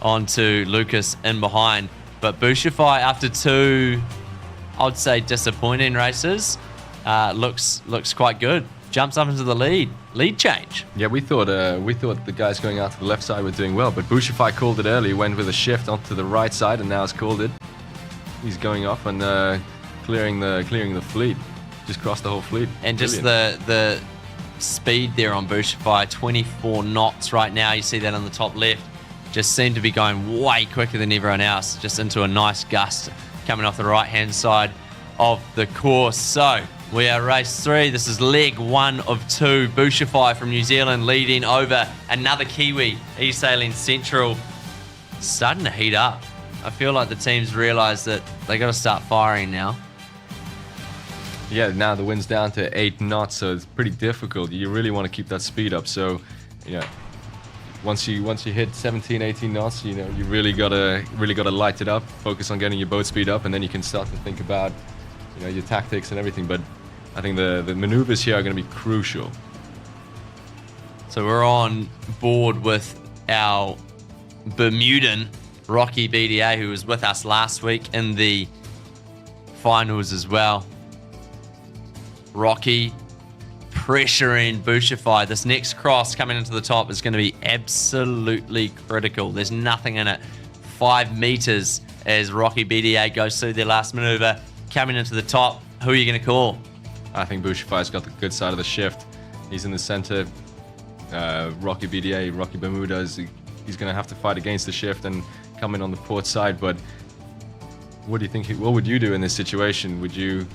onto Lucas in behind. But Bouchify, after 2, I'd say disappointing races, looks quite good. Jumps up into the lead change. Yeah, we thought the guys going out to the left side were doing well, but Bouchify called it early, went with a shift onto the right side, and now has called it. He's going off and clearing the fleet. Just crossed the whole fleet. And Brilliant. just the speed there on Bouchify, 24 knots right now. You see that on the top left. Just seemed to be going way quicker than everyone else. Just into a nice gust coming off the right-hand side of the course. So we are race 3. This is leg 1 of 2. Bouchify from New Zealand leading over another Kiwi, E-Sailing Central. Starting to heat up. I feel like the teams realise that they got to start firing now. Yeah, now the wind's down to 8 knots, so it's pretty difficult. You really want to keep that speed up. So, once you hit 17, 18 knots, you really gotta light it up. Focus on getting your boat speed up, and then you can start to think about, your tactics and everything. But I think the maneuvers here are going to be crucial. So we're on board with our Bermudan Rocky BDA, who was with us last week in the finals as well. Rocky pressuring Bouchify. This next cross coming into the top is going to be absolutely critical. There's nothing in it. 5 meters as Rocky BDA goes through their last maneuver. Coming into the top, who are you going to call? I think Bouchify's got the good side of the shift. He's in the center. Rocky BDA, Rocky Bermuda, he's going to have to fight against the shift and come in on the port side. But what do you think? What would you do in this situation? Would you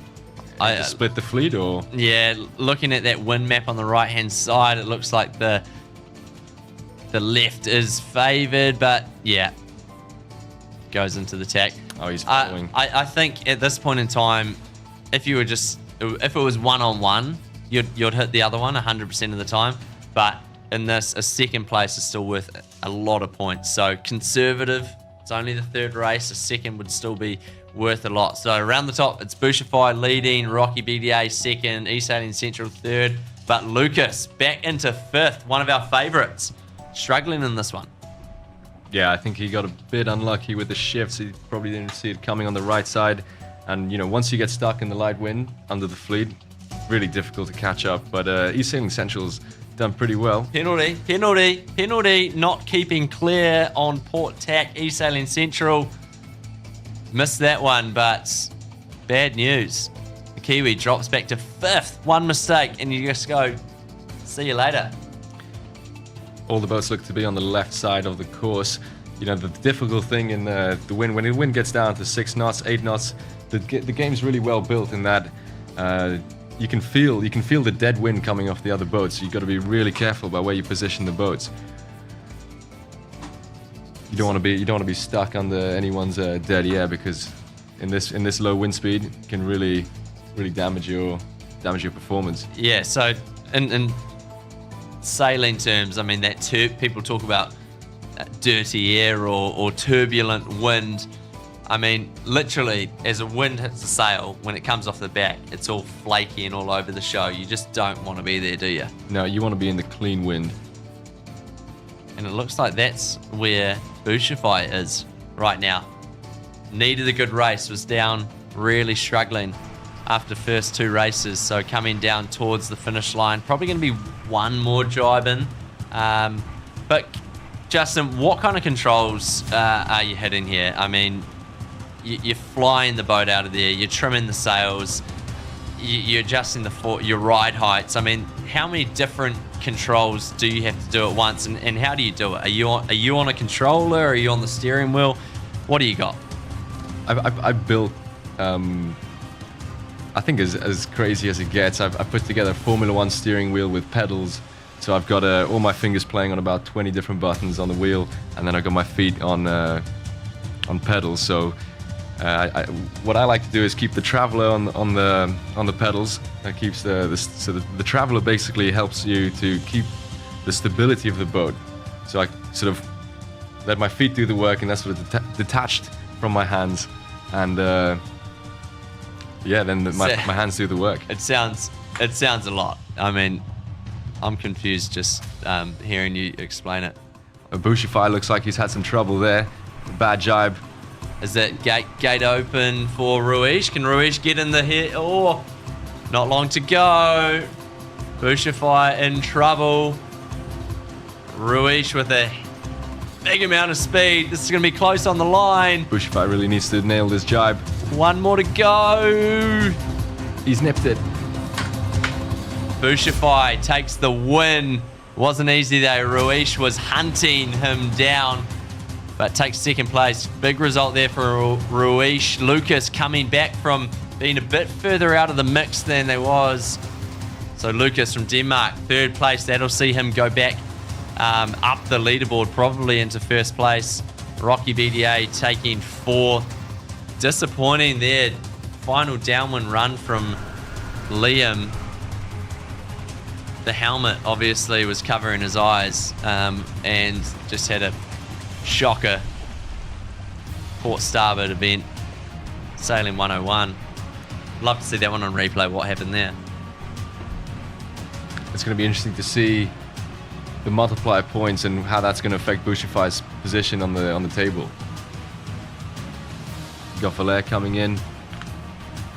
split the fleet, or? Yeah, looking at that wind map on the right-hand side, it looks like the left is favoured, but yeah, goes into the tack. Oh, he's following. I think at this point in time, if it was one-on-one, you'd hit the other one 100% of the time. But in this, a second place is still worth a lot of points. So conservative. It's only the 3rd race. A second would still be worth a lot. So around the top, it's Bushify leading, Rocky BDA second, East Alien Central third, but Lucas back into fifth, one of our favourites, struggling in this one. Yeah, I think he got a bit unlucky with the shifts. He probably didn't see it coming on the right side. And, once you get stuck in the light wind under the fleet, really difficult to catch up. But East Sailing Central's done pretty well. Penalty, not keeping clear on Port Tack, East Sailing Central. Missed that one, but bad news. The Kiwi drops back to fifth. One mistake, and you just go, see you later. All the boats look to be on the left side of the course. The difficult thing in the wind, when the wind gets down to 6 knots, 8 knots, the game's really well built in that you can feel the dead wind coming off the other boats. So you've got to be really careful about where you position the boats. You don't want to be stuck under anyone's dead air, because in this low wind speed it can really damage your performance. Yeah. So in sailing terms, I mean people talk about dirty air or turbulent wind. I mean, literally, as a wind hits the sail, when it comes off the back, it's all flaky and all over the show. You just don't want to be there, do you? No, you want to be in the clean wind. And it looks like that's where Bushify is right now. Needed a good race, was down, really struggling after first 2 races. So coming down towards the finish line, probably going to be one more jibe in. But Justin, what kind of controls are you hitting here? I mean, you're flying the boat out of there, you're trimming the sails, you're adjusting your ride heights. I mean, how many different controls do you have to do at once, and how do you do it? Are you on a controller? Are you on the steering wheel? What do you got? I built, I think as crazy as it gets. I've put together a Formula 1 steering wheel with pedals. So I've got all my fingers playing on about 20 different buttons on the wheel, and then I've got my feet on pedals. So what I like to do is keep the traveler on the pedals. That keeps so the traveler basically helps you to keep the stability of the boat. So I sort of let my feet do the work, and that's sort of detached from my hands, and then my hands do the work. It sounds a lot. I mean, I'm confused just hearing you explain it. Bushify looks like he's had some trouble there. Bad jibe. Is that gate open for Ruiz? Can Ruiz get in the hit? Oh, not long to go. Bushify in trouble. Ruiz with a big amount of speed. This is going to be close on the line. Bushify really needs to nail this jibe. One more to go. He's nipped it. Bushify takes the win. Wasn't easy though. Ruiz was hunting him down, but takes second place. Big result there for Ruiz. Lucas coming back from being a bit further out of the mix than there was. So Lucas from Denmark, third place. That'll see him go back up the leaderboard, probably into first place. Rocky BDA taking fourth. Disappointing there. Final downwind run from Liam. The helmet obviously was covering his eyes, and just had a shocker port starboard event, sailing 101. Love to see that one on replay, what happened there. It's going to be interesting to see the multiplier points and how that's going to affect Bushify's position on the table. Got Valer coming in,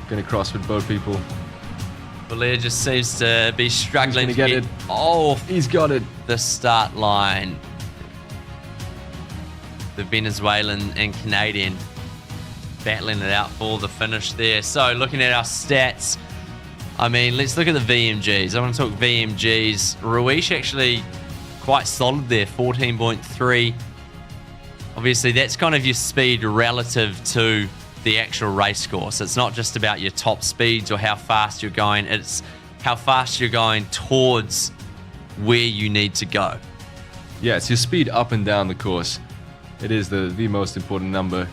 going to cross with both people. Valer just seems to be struggling to get it. Oh, he's got it. The start line. The Venezuelan and Canadian battling it out for the finish there. So looking at our stats, I mean, let's look at the VMGs. I want to talk VMGs. Ruiz actually quite solid there, 14.3. Obviously, that's kind of your speed relative to the actual race course. It's not just about your top speeds or how fast you're going. It's how fast you're going towards where you need to go. Yeah, it's your speed up and down the course. It is the most important number.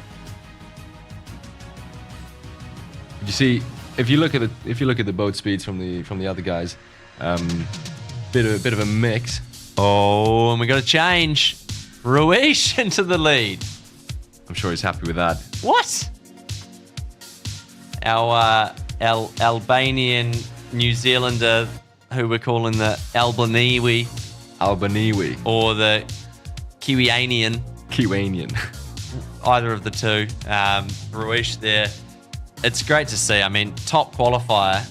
You see, if you look at the boat speeds from the other guys, bit of a mix. Oh, and we got to change. Ruiz into the lead. I'm sure he's happy with that. What? our Albanian New Zealander, who we're calling the Albaniwi, or the Kiwianian. Either of the two. Ruish there. It's great to see. I mean, top qualifier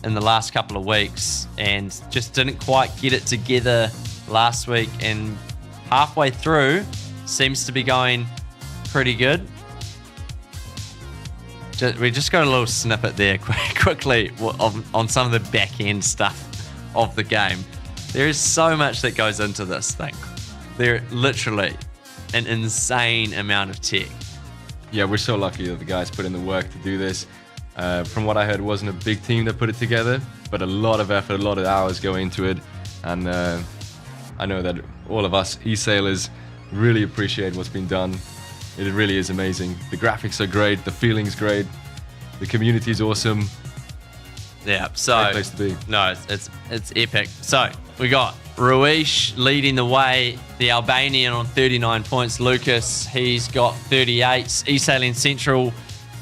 in the last couple of weeks and just didn't quite get it together last week, and halfway through seems to be going pretty good. We just got a little snippet there quickly on some of the back end stuff of the game. There is so much that goes into this thing. There literally an insane amount of tech. Yeah, we're so lucky that the guys put in the work to do this. From what I heard, it wasn't a big team that put it together, but a lot of effort, a lot of hours go into it. And I know that all of us e-sailors really appreciate what's been done. It really is amazing. The graphics are great, the feeling's great, the community's awesome. Yeah, so Great place to be. No, it's epic. So we got Ruish leading the way, the Albanian on 39 points. Lucas, he's got 38. E-Sailing Central,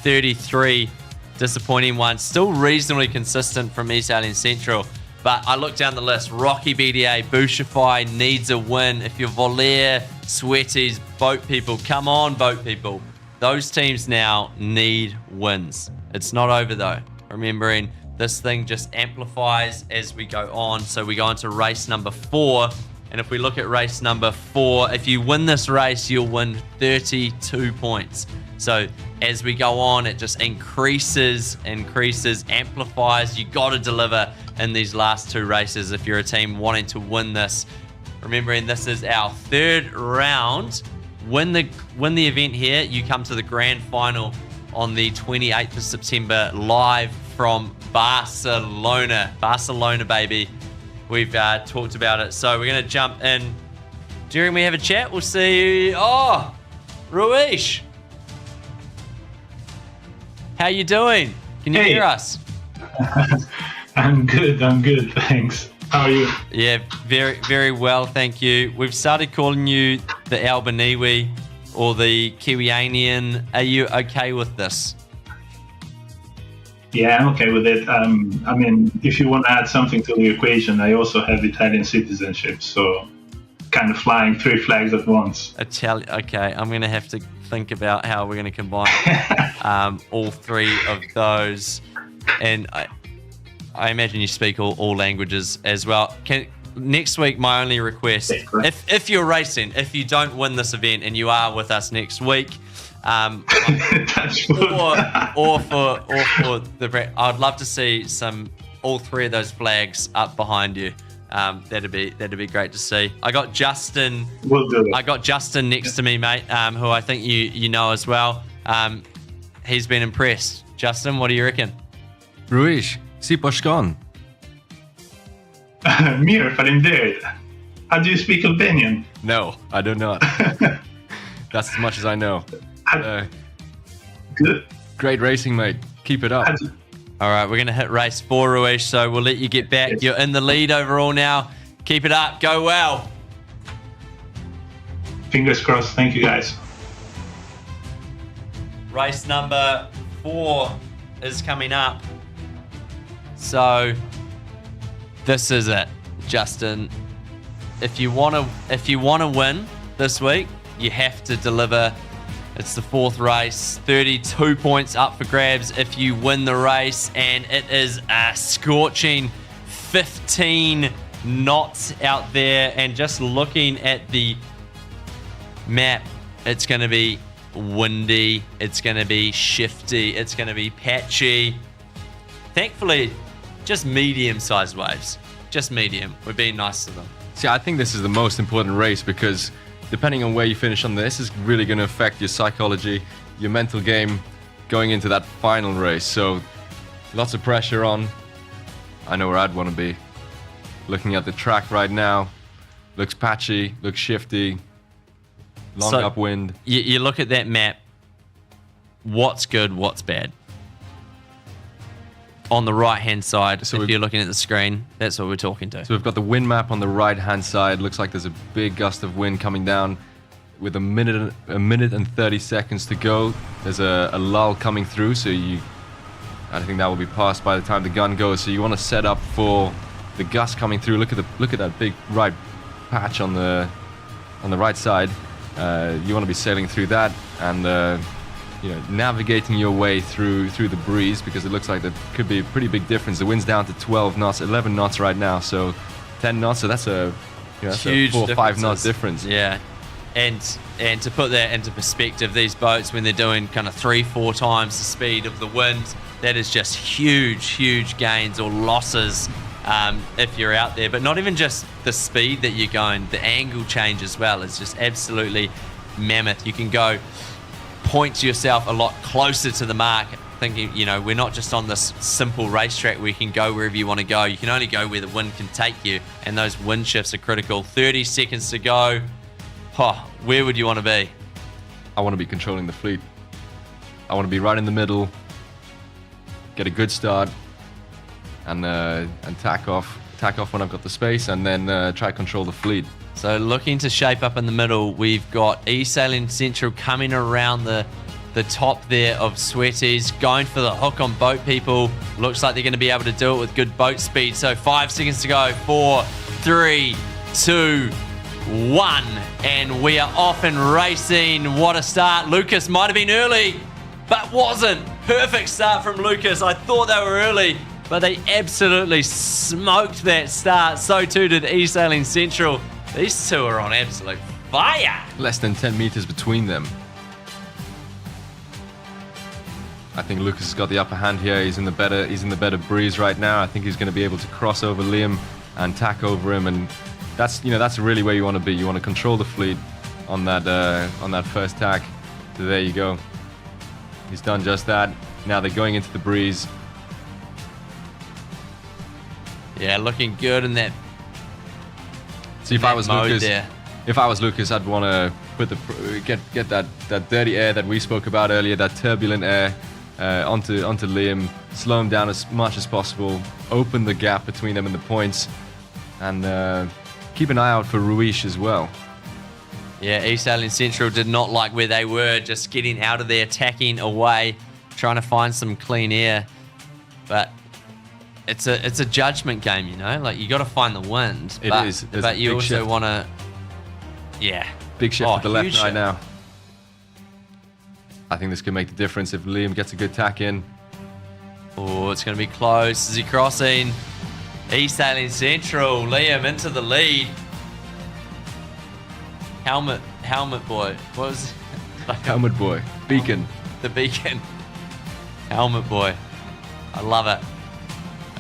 33. Disappointing one. Still reasonably consistent from E-Sailing Central. But I look down the list. Rocky BDA, Bouchify needs a win. If you're Volair, Sweaties, Boat People, come on, Boat People. Those teams now need wins. It's not over though. Remembering this thing just amplifies as we go on. So we go into race number 4. And if we look at race number 4, if you win this race, you'll win 32 points. So as we go on, it just increases, amplifies. You got to deliver in these last 2 races if you're a team wanting to win this. Remembering this is our 3rd round. Win the event here, you come to the grand final on the 28th of September, live from Barcelona. Barcelona, baby. We've talked about it. So we're going to jump in. During we have a chat, we'll see. Oh, Ruish. How you doing? Can you hear us? I'm good, thanks. How are you? Yeah, very, very well, thank you. We've started calling you the Albaniwi or the Kiwianian. Are you okay with this? Yeah, I'm okay with it. I mean, if you want to add something to the equation, I also have Italian citizenship, so kind of flying 3 flags at once. Okay, I'm going to have to think about how we're going to combine all 3 of those. And I imagine you speak all languages as well. Next week, my only request, if you're racing, if you don't win this event and you are with us next week, or for the, I'd love to see all 3 of those flags up behind you. That'd be great to see. I got Justin. We'll do it. I got Justin next to me, mate, who I think you know as well. He's been impressed. Justin, what do you reckon? Ruish, si poshkon. Mir, falimderit. How do you speak Albanian? No, I do not. That's as much as I know. Good. Great racing, mate. Keep it up. All right, we're going to hit race 4, Ruish, so we'll let you get back. Yes. You're in the lead overall now. Keep it up. Go well. Fingers crossed. Thank you, guys. Race number 4 is coming up. So this is it, Justin. If you want to win this week, you have to deliver. It's the 4th race, 32 points up for grabs if you win the race, and it is a scorching 15 knots out there. And just looking at the map, it's going to be windy, it's going to be shifty, it's going to be patchy. Thankfully, just medium-sized waves. Just medium. We're being nice to them. See, I think this is the most important race because depending on where you finish on this is really going to affect your psychology, your mental game going into that final race. So lots of pressure on. I know where I'd want to be. Looking at the track right now, looks patchy, looks shifty, long upwind. You look at that map, what's good, what's bad? On the right-hand side, so if you're looking at the screen, that's what we're talking to. So we've got the wind map on the right-hand side. Looks like there's a big gust of wind coming down with a minute and 30 seconds to go. There's a lull coming through, so you I think that will be passed by the time the gun goes. So you want to set up for the gust coming through. Look at that big right patch on the right side. You want to be sailing through that and navigating your way through the breeze, because it looks like that could be a pretty big difference. The wind's down to 12 knots, 11 knots right now, so 10 knots. So that's a huge 4 or 5 knot difference. Yeah. And to put that into perspective, these boats, when they're doing kind of 3-4 times the speed of the wind, that is just huge gains or losses if you're out there. But not even just the speed that you're going, the angle change as well. It's just absolutely mammoth. You can go point yourself a lot closer to the mark, thinking, we're not just on this simple racetrack where you can go wherever you want to go. You can only go where the wind can take you, and those wind shifts are critical. 30 seconds to go. Where would you want to be? I want to be controlling the fleet. I want to be right in the middle, get a good start, and tack off when I've got the space, and then try to control the fleet. So looking to shape up in the middle, we've got E-Sailing Central coming around the top there of Sweaties, going for the hook on boat people. Looks like they're going to be able to do it with good boat speed. So 5 seconds to go. 4, 3, 2, 1, and we are off and racing. What a start. Lucas might have been early, but wasn't. Perfect start from Lucas. I thought they were early, but they absolutely smoked that start. So too did E-Sailing Central. These two are on absolute fire. Less than 10 meters between them. I think Lucas has got the upper hand here. He's in the better breeze right now. I think he's going to be able to cross over Liam and tack over him, and that's really where you want to be. You want to control the fleet on that first tack. So there you go. He's done just that. Now they're going into the breeze. Yeah, looking good in that. See, if I was Lucas, I'd want to get that dirty air that we spoke about earlier, that turbulent air, onto Liam, slow him down as much as possible, open the gap between them and the points, and keep an eye out for Ruiz as well. Yeah, E-Sailing Central did not like where they were, just getting out of there, tacking away, trying to find some clean air. But it's a judgment game, like you got to find the wind. It is. But you also want to, big shift to the left huge right now. I think this could make the difference if Liam gets a good tack in. Oh, it's going to be close. Is he crossing? E-Sailing Central, Liam into the lead. Helmet boy. What was it? Helmet boy. Beacon. The beacon. Helmet boy. I love it.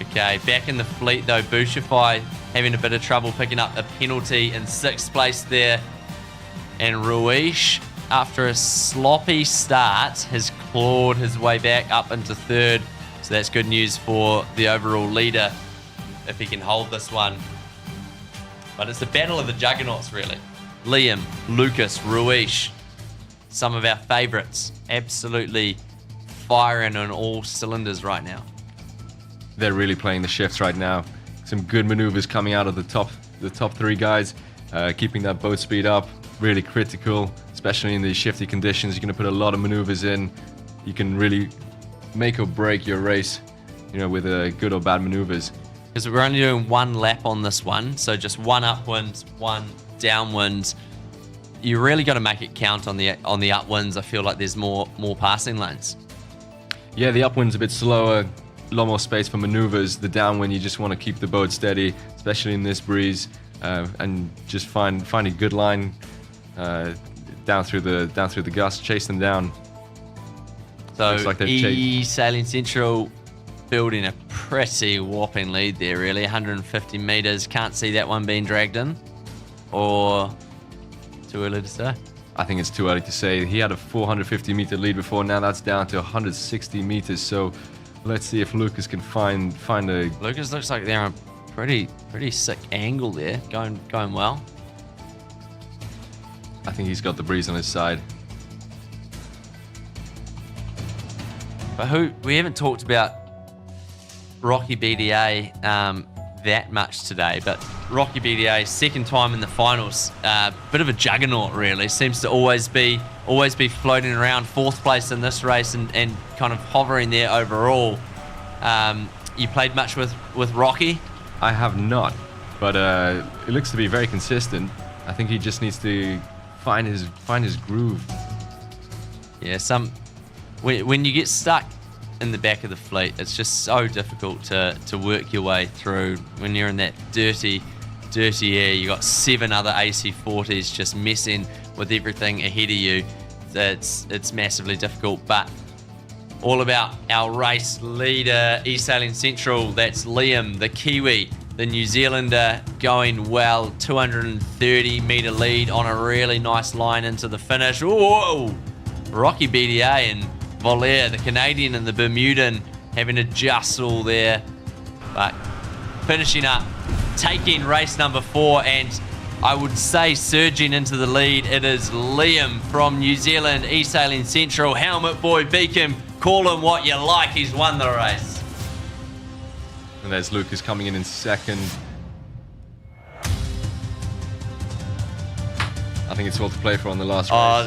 Okay, back in the fleet though. Bouchify having a bit of trouble picking up a penalty in 6th place there. And Ruiz, after a sloppy start, has clawed his way back up into 3rd. So that's good news for the overall leader if he can hold this one. But it's the battle of the juggernauts, really. Liam, Lucas, Ruiz, some of our favourites, absolutely firing on all cylinders right now. They're really playing the shifts right now. Some good maneuvers coming out of the top 3 guys, keeping that boat speed up. Really critical, especially in these shifty conditions. You're going to put a lot of maneuvers in. You can really make or break your race, with good or bad maneuvers. Because we're only doing 1 lap on this one, so just 1 upwind, 1 downwind. You really got to make it count on the upwinds. I feel like there's more passing lanes. Yeah, the upwind's a bit slower, a lot more space for maneuvers. The downwind, you just want to keep the boat steady, especially in this breeze, and just find a good line down through the gust, chase them down. So like E-Sailing Central building a pretty whopping lead there, really. 150 meters. Can't see that one being dragged in, or too early to say. I think it's too early to say. He had a 450 meter lead before. Now that's down to 160 meters. So let's see if Lucas can find a. Lucas looks like they're on a pretty sick angle there. Going well. I think he's got the breeze on his side. But we haven't talked about Rocky BDA that much today, but Rocky BDA, 2nd time in the finals, bit of a juggernaut really. Seems to always be floating around 4th place in this race and kind of hovering there overall. You played much with Rocky? I have not, but it looks to be very consistent. I think he just needs to find his groove. Yeah, when you get stuck in the back of the fleet, it's just so difficult to work your way through. When you're in that dirty air, you got 7 other AC-40s just messing with everything ahead of you. It's massively difficult, but all about our race leader, East Sailing Central. That's Liam, the Kiwi, the New Zealander, going well. 230 metre lead on a really nice line into the finish. Whoa! Rocky BDA and Volair, the Canadian and the Bermudan, having a jostle there. But finishing up, taking race number 4, and I would say surging into the lead, it is Liam from New Zealand, East Sailing Central. Helmet boy, Beacon, call him what you like, he's won the race. And there's Lucas coming in second. I think it's all to play for on the last race. Oh,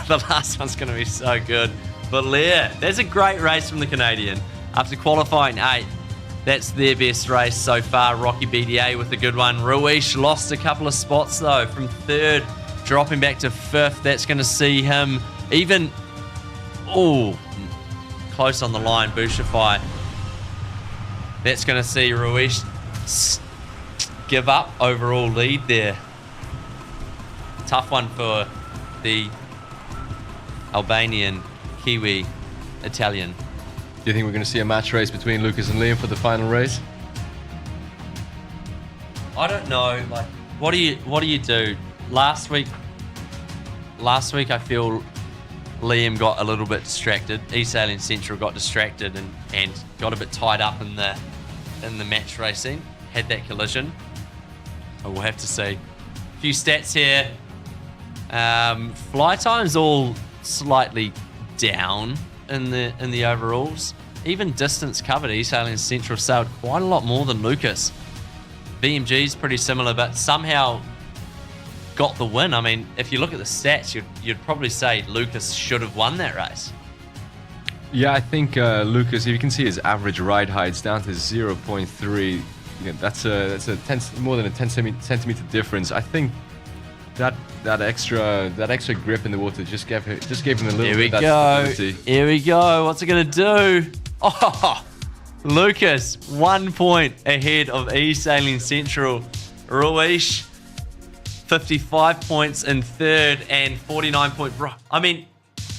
the last one's going to be so good. Volair, that's a great race from the Canadian. After qualifying 8th, that's their best race so far. Rocky BDA with a good one. Ruiz lost a couple of spots though, from 3rd, dropping back to 5th. That's going to see him even, close on the line, Bouchify. That's going to see Ruiz give up overall lead there. Tough one for the Albanian, Kiwi, Italian. Do you think we're going to see a match race between Lucas and Liam for the final race? I don't know. Like, what do you do? Last week, I feel Liam got a little bit distracted. East Sailing Central got distracted and got a bit tied up in the match racing. Had that collision. We'll have to see. A few stats here. Fly times all slightly down in the overalls. Even distance covered, East Sailing Central sailed quite a lot more than Lucas. BMG's pretty similar, but somehow got the win. I mean, if you look at the stats, you'd probably say Lucas should have won that race. Yeah, I think Lucas, if you can see his average ride height, it's down to 0.3. Yeah, that's more than a 10 centimeter difference. I think that extra grip in the water just gave him a little bit of that stability. Here we go. What's it gonna do? Oh, Lucas, 1 point ahead of East Sailing Central. Ruiz, 55 points in 3rd and 49 point. I mean,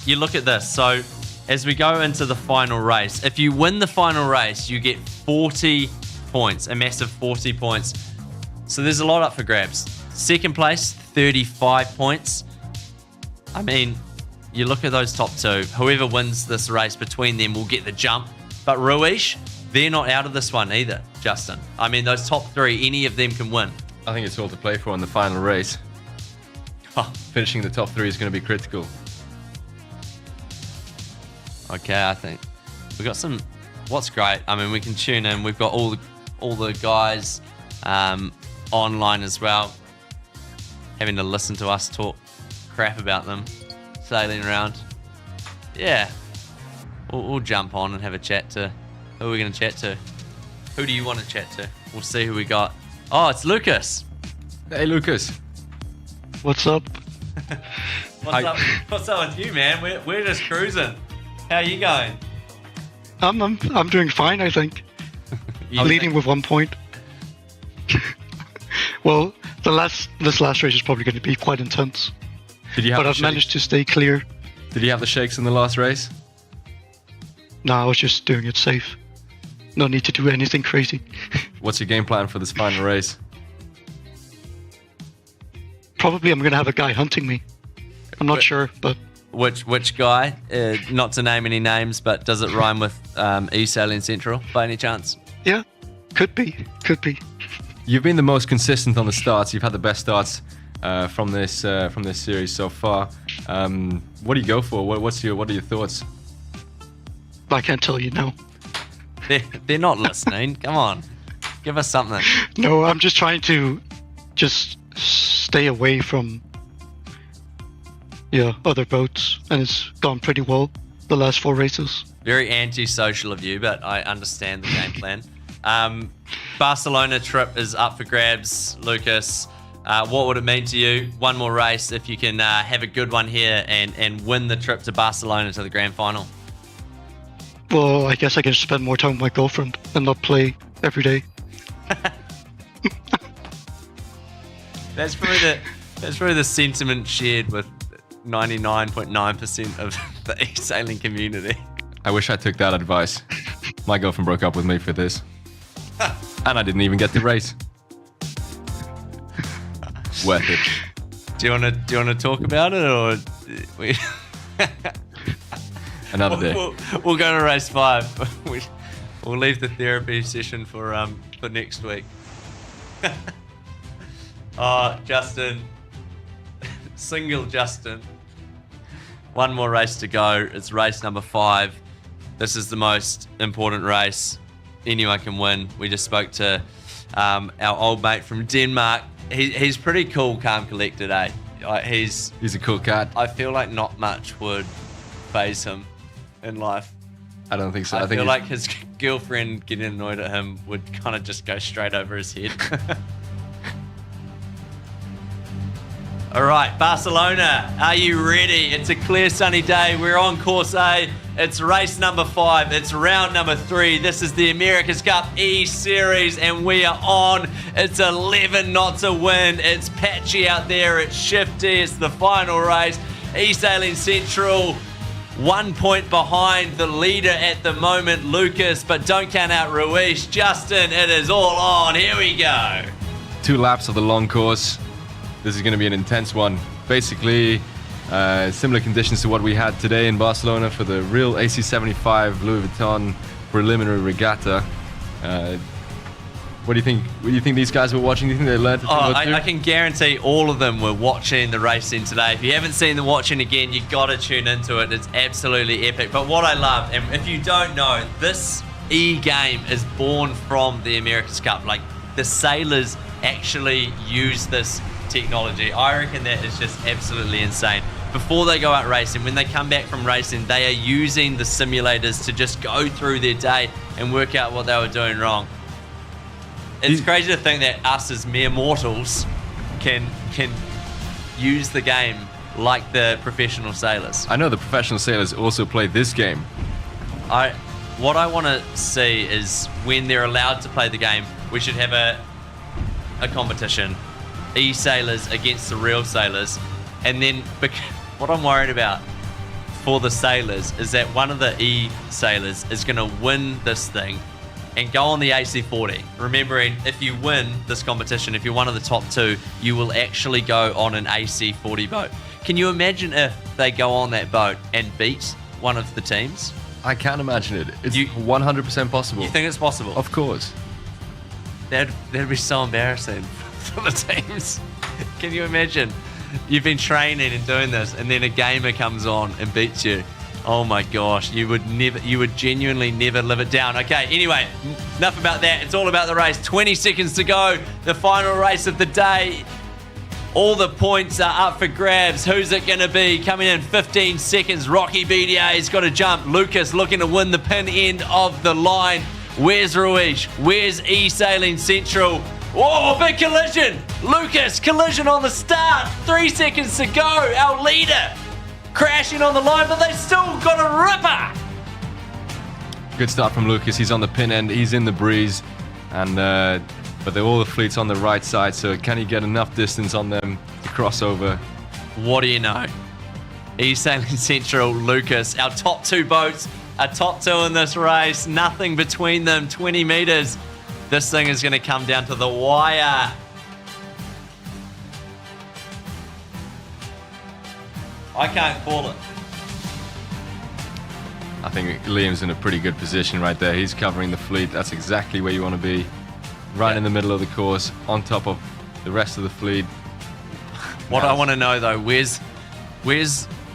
you look at this. So as we go into the final race, if you win the final race, you get 40 points, a massive 40 points. So there's a lot up for grabs. Second place, 35 points. I mean, you look at those top 2. Whoever wins this race between them will get the jump. But Ruiz, they're not out of this one either, Justin. I mean, those top 3, any of them can win. I think it's all to play for in the final race. Finishing the top 3 is going to be critical. Okay, I think we got some. What's great? I mean, we can tune in. We've got all the guys online as well, having to listen to us talk crap about them sailing around. Yeah, we'll jump on and have a chat to. Who are we going to chat to? Who do you want to chat to? We'll see who we got. Oh, it's Lucas. Hey, Lucas. What's up? What's up with you, man? We're just cruising. How are you going? I'm doing fine, I think. Leading with 1 point. Well, this last race is probably going to be quite intense. But I've managed to stay clear. Did you have the shakes in the last race? No, I was just doing it safe. No need to do anything crazy. What's your game plan for this final race? Probably I'm going to have a guy hunting me. I'm not sure, but... Which guy? Not to name any names, but does it rhyme with East Sailing Central by any chance? Yeah, could be. You've been the most consistent on the starts. You've had the best starts from this series so far. What do you go for? What are your thoughts? I can't tell you now. They're not listening. Come on, give us something. No, I'm just trying to stay away from other boats, and it's gone pretty well. the last 4 races. Very antisocial of you, but I understand the game plan. Barcelona trip is up for grabs, Lucas. What would it mean to you? One more race if you can have a good one here and win the trip to Barcelona to the grand final. Well, I guess I can spend more time with my girlfriend and not play every day. That's probably the sentiment shared with 99.9% of the e-sailing community. I wish I took that advice. My girlfriend broke up with me for this. And I didn't even get to race. Worth it. Do you want to talk about it, or Another day. We'll go to race 5. We'll leave the therapy session for next week. Oh, Justin, single Justin. One more race to go. It's race number 5. This is the most important race anyone can win. We just spoke to our old mate from Denmark. He's pretty cool, calm, collected, eh? He's a cool cat. I feel like not much would faze him in life. I don't think so. I feel like his girlfriend getting annoyed at him would kind of just go straight over his head. All right, Barcelona, are you ready? It's a clear sunny day. We're on course A. It's race number 5. It's round number 3. This is the America's Cup E-Series, and we are on. It's 11 knots a wind. It's patchy out there. It's shifty. It's the final race. E-Sailing Central, 1 point behind the leader at the moment, Lucas, but don't count out Ruiz. Justin, it is all on. Here we go. 2 laps of the long course. This is going to be an intense one. Basically, similar conditions to what we had today in Barcelona for the real AC75 Louis Vuitton preliminary regatta. What do you think? What do you think these guys were watching? Do you think they learned? I can guarantee all of them were watching the racing today. If you haven't seen the watching again, you got to tune into it. It's absolutely epic. But what I love, and if you don't know, this E-game is born from the America's Cup. Like, the sailors actually use this technology. I reckon that is just absolutely insane. Before they go out racing, when they come back from racing, they are using the simulators to just go through their day and work out what they were doing wrong. It's crazy to think that us as mere mortals can use the game like the professional sailors. I know the professional sailors also play this game. What I want to see is when they're allowed to play the game, we should have a competition. E-sailors against the real sailors. And then what I'm worried about for the sailors is that one of the E-sailors is going to win this thing and go on the AC40. Remembering, if you win this competition, if you're one of the top 2, you will actually go on an AC40 boat. Can you imagine if they go on that boat and beat one of the teams? I can't imagine it. It's 100% possible. You think it's possible? Of course. That'd be so embarrassing for the teams. Can you imagine? You've been training and doing this, and then a gamer comes on and beats you. Oh my gosh, you would genuinely never live it down. Okay, anyway, enough about that. It's all about the race. 20 seconds to go. The final race of the day. All the points are up for grabs. Who's it going to be? Coming in 15 seconds. Rocky BDA's got to jump. Lucas looking to win the pin end of the line. Where's Ruiz? Where's E-Sailing Central? Whoa, big collision! Lucas, collision on the start. 3 seconds to go. Our leader crashing on the line, but they still got a ripper. Good start from Lucas. He's on the pin end. He's in the breeze, and but all the fleet's on the right side. So can he get enough distance on them to cross over? What do you know? E-Sailing Central, Lucas, our top 2 boats, our top 2 in this race. Nothing between them. 20 meters. This thing is going to come down to the wire. I can't call it. I think Liam's in a pretty good position right there. He's covering the fleet. That's exactly where you want to be. Right in the middle of the course, on top of the rest of the fleet. What I want to know, though, where's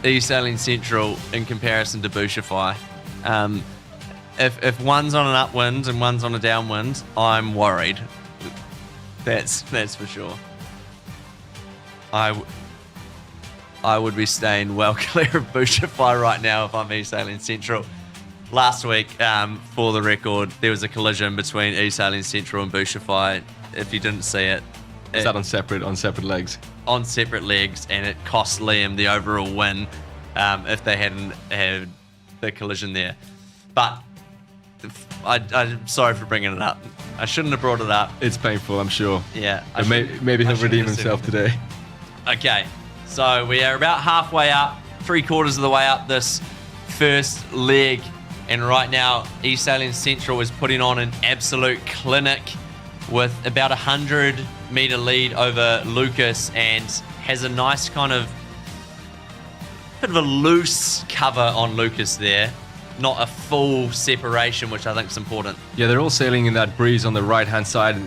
E-Sailing Central in comparison to Bouchify? If one's on an upwind and one's on a downwind, I'm worried. That's for sure. I would be staying well clear of Bouchify right now if I'm East Sailing Central. Last week, for the record, there was a collision between East Sailing Central and Bouchify. If you didn't see it, Is that on separate legs? On separate legs, and it cost Liam the overall win if they hadn't had the collision there. But I'm sorry for bringing it up. I shouldn't have brought it up. It's painful, I'm sure. Yeah. Maybe he'll redeem himself today. Okay, so we are about halfway up, 3/4 of the way up this first leg, and right now East Sailing Central is putting on an absolute clinic with about 100-meter lead over Lucas, and has a nice kind of bit of a loose cover on Lucas there. Not a full separation, which I think is important. Yeah, they're all sailing in that breeze on the right-hand side.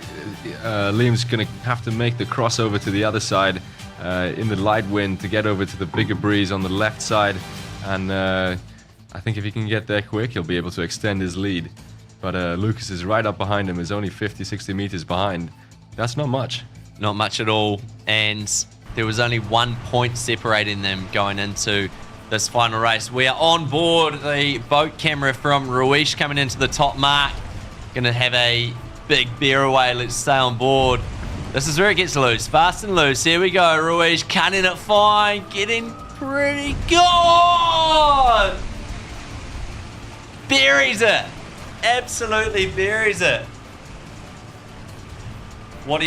Liam's going to have to make the crossover to the other side in the light wind to get over to the bigger breeze on the left side. And I think if he can get there quick, he'll be able to extend his lead. But Lucas is right up behind him, is only 50, 60 meters behind. That's not much. Not much at all. And there was only 1 point separating them going into this final race. We are on board the boat camera from Ruiz coming into the top mark. Gonna have a big bear away. Let's stay on board. This is where it gets loose. Fast and loose. Here we go. Ruiz cutting it fine. Getting pretty good. Buries it. Absolutely buries it. What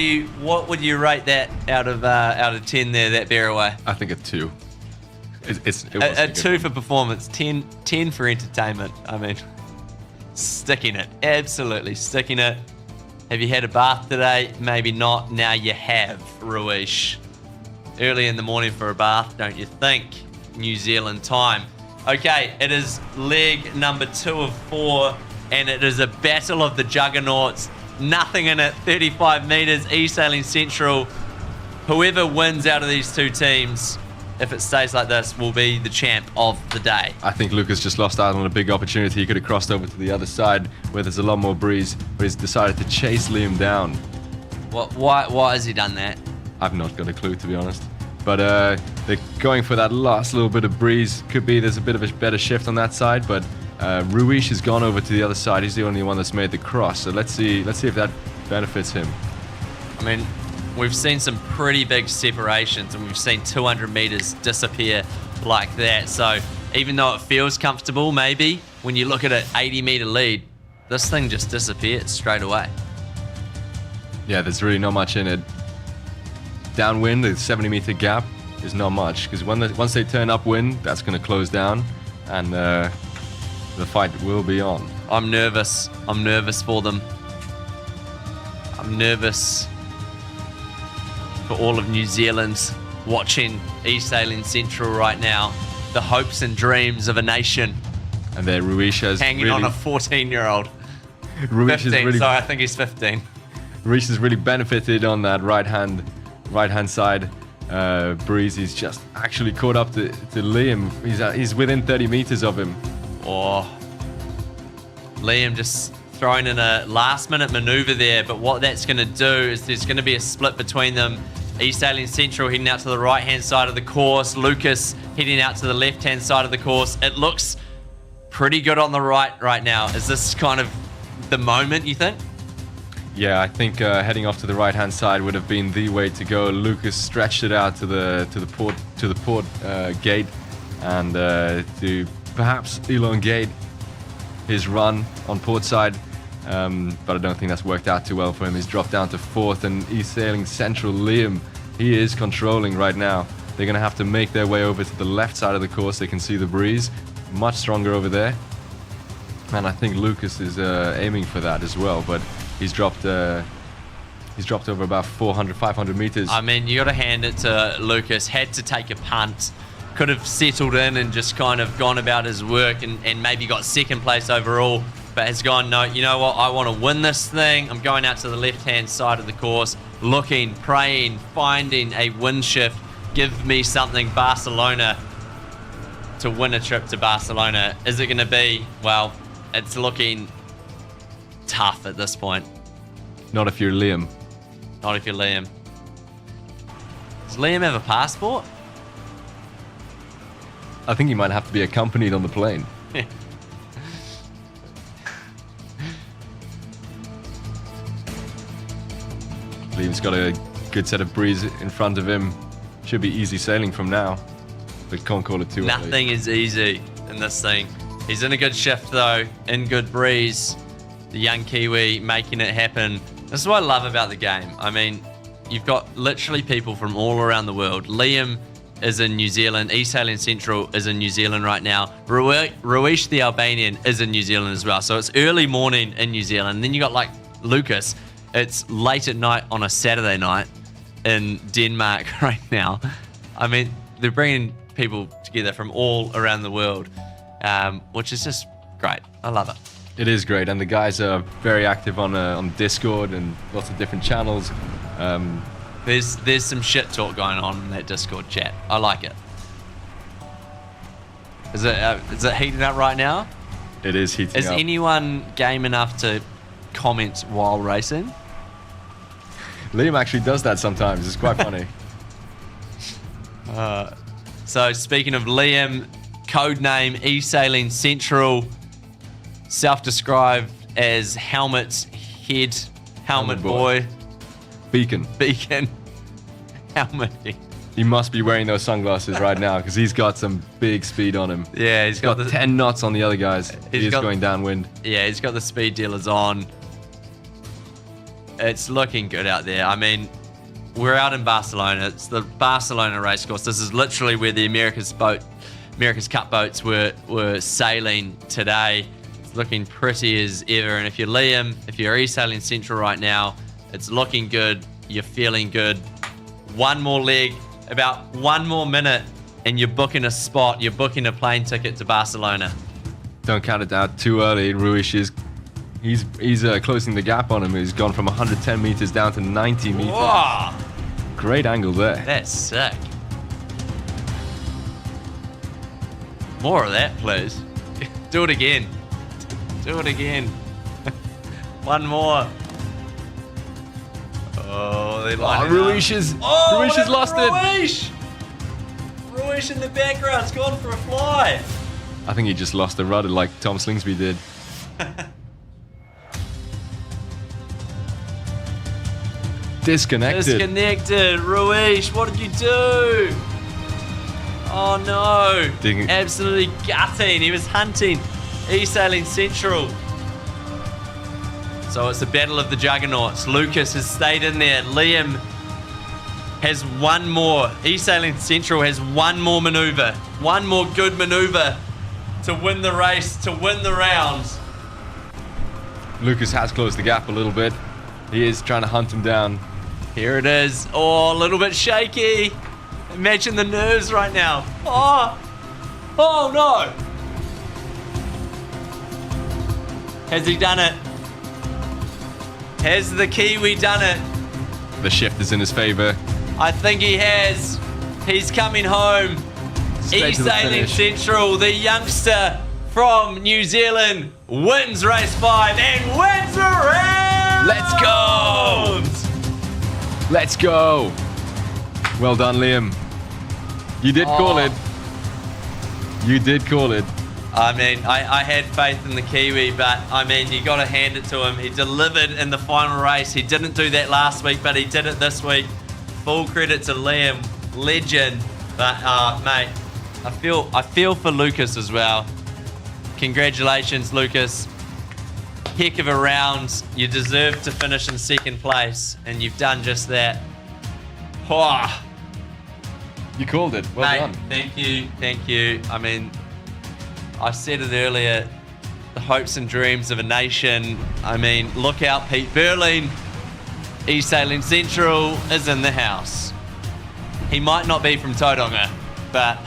would you rate that out of 10 there, that bear away? I think a 2. It was a 2 for performance, 10 for entertainment. I mean, sticking it, absolutely sticking it. Have you had a bath today? Maybe not. Now you have, Ruiz. Early in the morning for a bath, don't you think? New Zealand time. Okay, it is leg number 2 of 4, and it is a battle of the juggernauts. Nothing in it, 35 meters, East Sailing Central. Whoever wins out of these two teams, if it stays like this, will be the champ of the day. I think Lucas just lost out on a big opportunity. He could have crossed over to the other side where there's a lot more breeze, but he's decided to chase Liam down. Why has he done that? I've not got a clue, to be honest. But they're going for that last little bit of breeze. Could be there's a bit of a better shift on that side, but Ruiz has gone over to the other side. He's the only one that's made the cross. So let's see if that benefits him. I mean, we've seen some pretty big separations, and we've seen 200 meters disappear like that. So even though it feels comfortable, maybe when you look at an 80-meter lead, this thing just disappears straight away. Yeah, there's really not much in it. Downwind, the 70-meter gap is not much, because once they turn upwind, that's going to close down, and the fight will be on. I'm nervous. I'm nervous for them. I'm nervous for all of New Zealand watching East Sailing Central right now. The hopes and dreams of a nation. And there Ruiz has hanging on a 14-year-old. 15, sorry, I think he's 15. Ruiz has really benefited on that right hand side breeze. He's just actually caught up to Liam. He's within 30 meters of him. Oh, Liam just throwing in a last-minute maneuver there, but what that's going to do is there's going to be a split between them. East Sailing Central heading out to the right-hand side of the course. Lucas heading out to the left-hand side of the course. It looks pretty good on the right now. Is this kind of the moment, you think? Yeah, I think heading off to the right-hand side would have been the way to go. Lucas stretched it out to the port gate, and to perhaps elongate his run on port side. But I don't think that's worked out too well for him. He's dropped down to 4th, and East Sailing Central Liam, he is controlling right now. They're going to have to make their way over to the left side of the course. They can see the breeze, much stronger over there. And I think Lucas is aiming for that as well, but he's dropped over about 400, 500 meters. I mean, you got to hand it to Lucas. Had to take a punt. Could have settled in and just kind of gone about his work and maybe got second place overall, but has gone, no, you know what, I want to win this thing. I'm going out to the left-hand side of the course, looking, praying, finding a wind shift. Give me something, Barcelona, to win a trip to Barcelona. Is it going to be? Well, it's looking tough at this point. Not if you're Liam. Not if you're Liam. Does Liam have a passport? I think he might have to be accompanied on the plane. Liam's got a good set of breeze in front of him. Should be easy sailing from now. But can't call it too early. Nothing is easy in this thing. He's in a good shift though, in good breeze. The young Kiwi making it happen. This is what I love about the game. I mean, you've got literally people from all around the world. Liam is in New Zealand. East Alien Central is in New Zealand right now. Ruish the Albanian is in New Zealand as well. So it's early morning in New Zealand. And then you got like Lucas. It's late at night on a Saturday night in Denmark right now. I mean, they're bringing people together from all around the world, which is just great. I love it. It is great, and the guys are very active on Discord and lots of different channels. There's some shit talk going on in that Discord chat. I like it. Is it heating up right now? It is heating up. Is anyone game enough to comment while racing? Liam actually does that sometimes. It's quite funny. So speaking of Liam, codename E-Sailing Central, self-described as Helmet Head, Helmet Boy. Beacon. Helmet Head. He must be wearing those sunglasses right now because he's got some big speed on him. Yeah, he's got 10 knots on the other guys. He's going downwind. Yeah, he's got the speed dealers on. It's looking good out there. I mean, we're out in Barcelona. It's the Barcelona racecourse. This is literally where the America's Cup boats were sailing today. It's looking pretty as ever. And if you're Liam, if you're E-Sailing Central right now, it's looking good. You're feeling good. One more leg, about 1 more minute, and you're booking a spot. You're booking a plane ticket to Barcelona. Don't count it out too early. Ruish is he's closing the gap on him. He's gone from 110 meters down to 90 meters. Whoa. Great angle there. That's sick. More of that, please. Do it again. Do it again. One more. Oh, they line it Ruish has lost it. Ruish in the background's gone for a fly. I think he just lost the rudder like Tom Slingsby did. Disconnected. Ruish, what did you do? Oh no. Absolutely gutting. He was hunting E-Sailing Central. So it's the battle of the juggernauts. Lucas has stayed in there. Liam has one more. E-Sailing Central has one more maneuver. One more good maneuver to win the race, to win the rounds. Lucas has closed the gap a little bit. He is trying to hunt him down. Here it is. Oh, a little bit shaky. Imagine the nerves right now. Oh no. Has he done it? Has the Kiwi done it? The shift is in his favor. I think he has. He's coming home. E-Sailing Central, the youngster from New Zealand, wins race 5 and wins the round. Let's go. Let's go. Well done, Liam. You did call it. You did call it. I mean, I had faith in the Kiwi, but I mean, you got to hand it to him. He delivered in the final race. He didn't do that last week, but he did it this week. Full credit to Liam, legend. But mate, I feel for Lucas as well. Congratulations, Lucas. Heck of a round. You deserve to finish in second place, and you've done just that. Oh. You called it. Well done. Thank you. I mean, I said it earlier, the hopes and dreams of a nation. I mean, look out, Pete Burling. E-Sailing Central is in the house. He might not be from Tauranga, but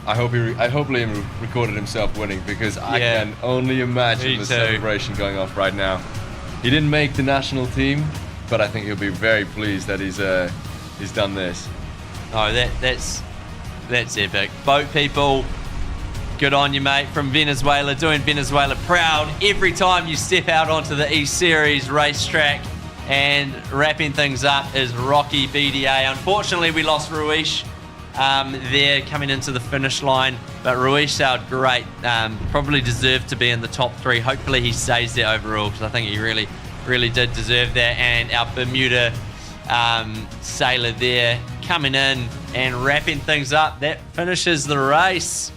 I hope Liam recorded himself winning because I can only imagine the celebration going off right now. He didn't make the national team, but I think he'll be very pleased that he's done this. Oh, that's epic. Boat people, good on you, mate, from Venezuela, doing Venezuela proud every time you step out onto the E-Series racetrack. And wrapping things up is Rocky BDA. Unfortunately, we lost Ruish. there coming into the finish line. But Ruiz sailed great. Probably deserved to be in the top 3. Hopefully he stays there overall, because I think he really, really did deserve that. And our Bermuda sailor there coming in and wrapping things up. That finishes the race.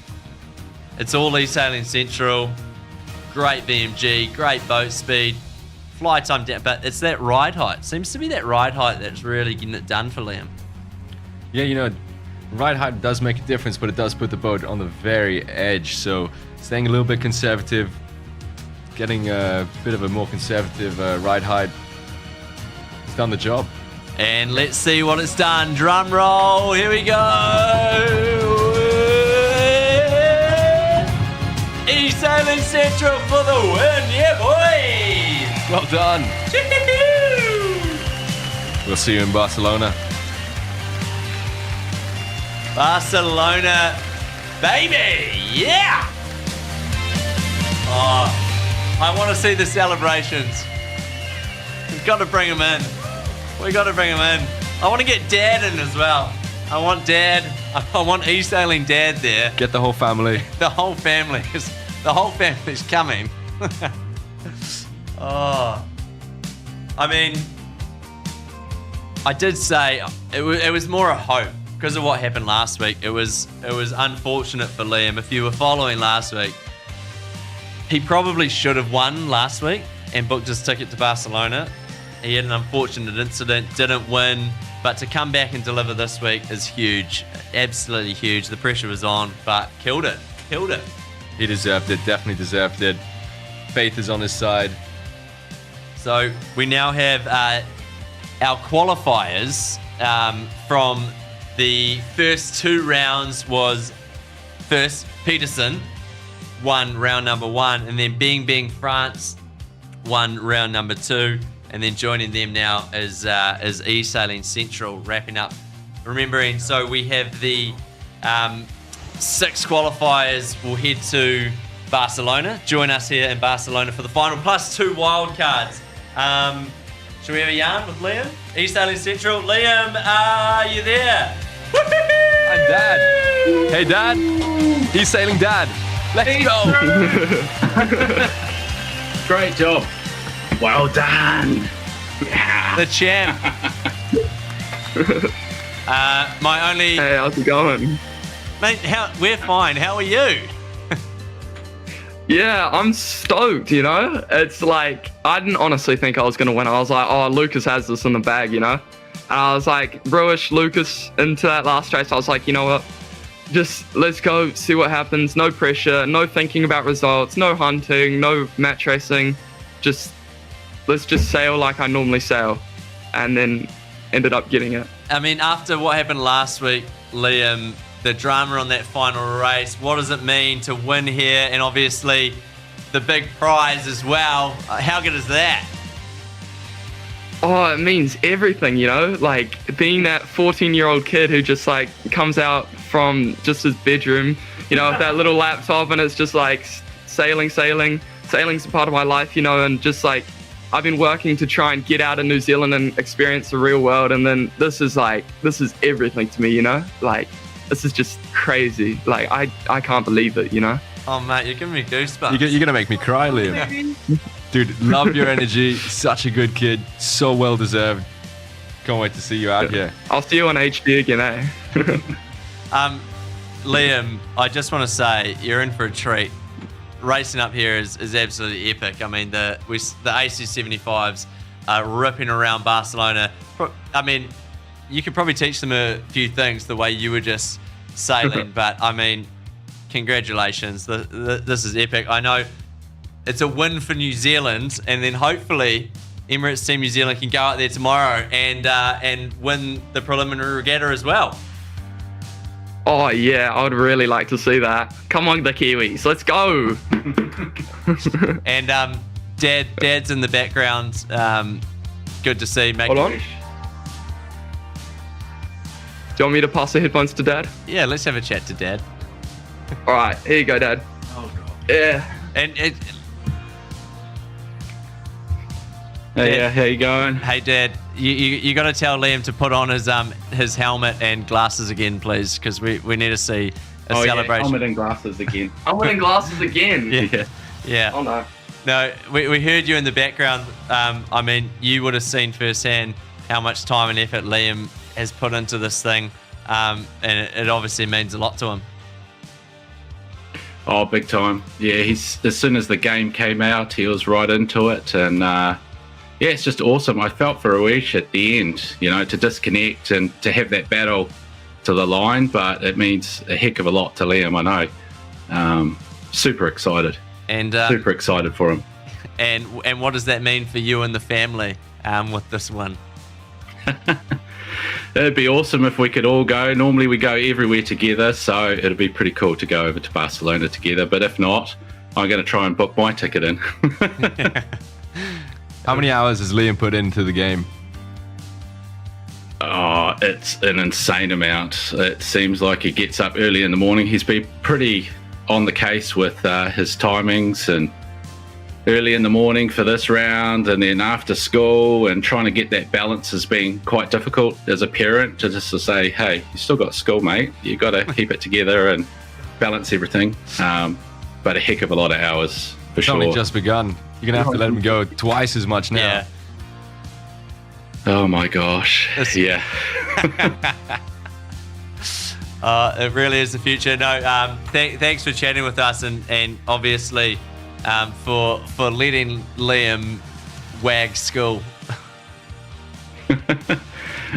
It's all E-Sailing Central. Great VMG, great boat speed, fly time down, but it's that ride height. Seems to be that ride height that's really getting it done for Liam. Yeah, ride height does make a difference, but it does put the boat on the very edge. So staying a little bit conservative, getting a bit of a more conservative ride height, it's done the job. And let's see what it's done. Drum roll, here we go. E-Sailing Central for the win, yeah boys! Well done. We'll see you in Barcelona. Barcelona, baby, yeah! Oh, I want to see the celebrations. We've got to bring them in. We got to bring them in. I want to get Dad in as well. I want Dad. I want E-Sailing Dad there. Get the whole family. The whole family, because the whole family's coming. Oh, I mean, I did say it was more a hope because of what happened last week. It was unfortunate for Liam. If you were following last week, he probably should have won last week and booked his ticket to Barcelona. He had an unfortunate incident, didn't win, but to come back and deliver this week is huge. Absolutely huge. The pressure was on, but killed it. He deserved it, definitely deserved it. Faith is on his side. So we now have our qualifiers from the first 2 rounds was first Peterson won round number 1, and then Bing France won round number 2. And then joining them now is E-Sailing Central wrapping up. Remembering, so we have the 6 qualifiers will head to Barcelona. Join us here in Barcelona for the final, plus 2 wild cards. Should we have a yarn with Liam? E-Sailing Central. Liam, are you there? I'm Dad. Hey, Dad. E-Sailing Dad. Let's go. Great job. Well done. Yeah. The champ. My only... Hey, how's it going? Mate, we're fine. How are you? Yeah, I'm stoked, It's like, I didn't honestly think I was going to win. I was like, oh, Lucas has this in the bag, And I was like, Bruish, Lucas, into that last race, I was like, you know what? Just let's go see what happens. No pressure, no thinking about results, no hunting, no match racing. Let's just sail like I normally sail. And then ended up getting it. I mean, after what happened last week, Liam, the drama on that final race, what does it mean to win here? And obviously the big prize as well. How good is that? Oh, it means everything, Like being that 14-year-old kid who just like comes out from just his bedroom, with that little laptop, and it's just like sailing's a part of my life, and just like I've been working to try and get out of New Zealand and experience the real world, and then this is everything to me, Like this is just crazy. Like I can't believe it, Oh mate, you're giving me goosebumps. You're gonna make me cry, Liam. Dude, love your energy. Such a good kid. So well deserved. Can't wait to see you out here. I'll see you on HD again, eh? Liam, I just want to say you're in for a treat. Racing up here is absolutely epic. I mean, the AC75s are ripping around Barcelona. I mean, you could probably teach them a few things the way you were just sailing, but I mean, congratulations. This is epic. I know it's a win for New Zealand, and then hopefully Emirates Team New Zealand can go out there tomorrow and win the preliminary regatta as well. Oh yeah, I would really like to see that. Come on, the Kiwis, let's go. And Dad's in the background. Good to see. Hold on. Do you want me to pass the headphones to Dad? Yeah, let's have a chat to Dad. All right, here you go, Dad. Oh god. Yeah. And Hey, yeah, how you going? Hey Dad, you got to tell Liam to put on his helmet and glasses again, please, because we need to see a celebration. Yeah, helmet and glasses again. Helmet and glasses again. Yeah. Oh no. No, we heard you in the background. I mean, you would have seen firsthand how much time and effort Liam has put into this thing, and it obviously means a lot to him. Oh, big time. Yeah, as soon as the game came out, he was right into it. And it's just awesome. I felt for Uish at the end, to disconnect and to have that battle to the line, but it means a heck of a lot to Liam, I know. Super excited. And super excited for him. And what does that mean for you and the family with this one? It'd be awesome if we could all go. Normally we go everywhere together, so it'd be pretty cool to go over to Barcelona together. But if not, I'm going to try and book my ticket in. How many hours has Liam put into the game? Oh, it's an insane amount. It seems like he gets up early in the morning. He's been pretty on the case with his timings, and early in the morning for this round, and then after school, and trying to get that balance has been quite difficult as a parent, to say, hey, you still got school, mate. You got to keep it together and balance everything. But a heck of a lot of hours for it's sure. only just begun. You're gonna have to let him go twice as much now. Yeah. Oh my gosh. Yeah. It really is the future. No, thanks for chatting with us, and obviously for letting Liam wag school.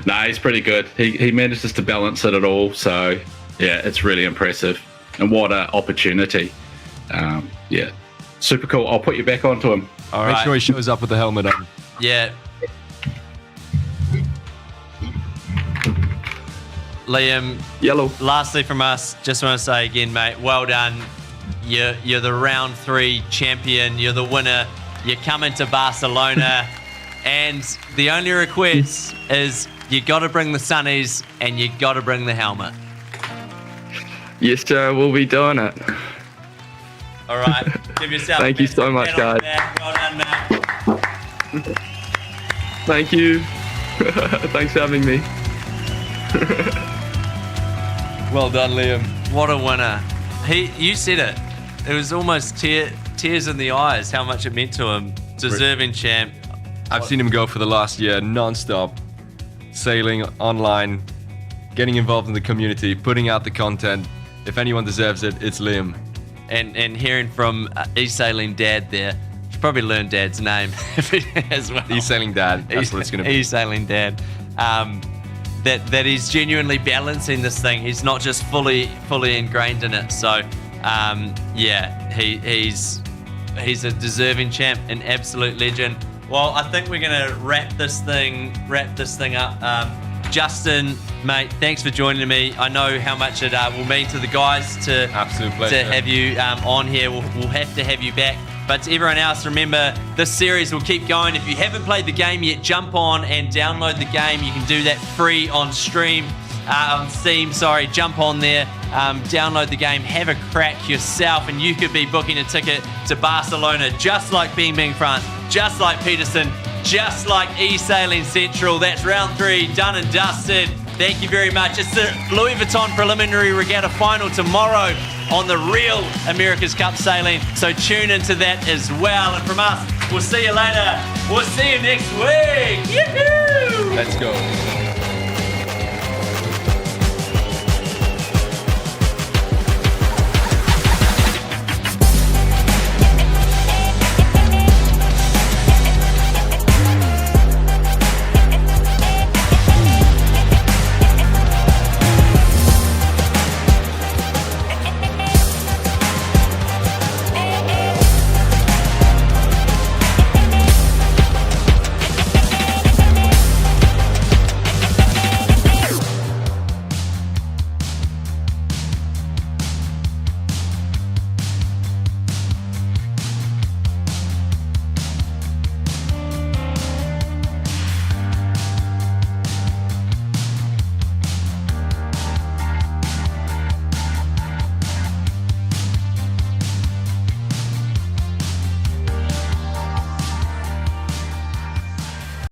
No, he's pretty good. He manages to balance it at all. So yeah, it's really impressive, and what an opportunity. Yeah, super cool. I'll put you back onto him. All Make right. sure he shows up with the helmet on. Yeah. Liam, Yellow. lastly from us, just want to say again, mate, well done. You're the round 3 champion. You're the winner. You're coming to Barcelona. And the only request is you got to bring the sunnies and you got to bring the helmet. Yes, sir. We'll be doing it. All right. Give yourself Thank you so much, guys. Well done, mate. Thank you. Thanks for having me. Well done, Liam. What a winner. You said it. It was almost tears in the eyes how much it meant to him. Deserving champ. I've seen him go for the last year non-stop, sailing online, getting involved in the community, putting out the content. If anyone deserves it, it's Liam. And hearing from e-sailing dad there, you should probably learn dad's name as well. E-sailing dad, that's what it's going to be. E-sailing dad. That he's genuinely balancing this thing. He's not just fully ingrained in it. So, yeah, he's a deserving champ, an absolute legend. Well, I think we're gonna wrap this thing up. Justin, mate, thanks for joining me. I know how much it will mean to the guys to Absolute pleasure. to have you on here. We'll have to have you back. But to everyone else, remember, this series will keep going. If you haven't played the game yet, jump on and download the game. You can do that free on Steam. Jump on there, download the game, have a crack yourself, and you could be booking a ticket to Barcelona, just like Bing Bing France, just like Peterson, just like E-Sailing Central. That's round 3, done and dusted. Thank you very much. It's the Louis Vuitton Preliminary Regatta Final tomorrow on the real America's Cup Sailing, so tune into that as well. And from us, we'll see you later. We'll see you next week. Yoo-hoo! Let's go.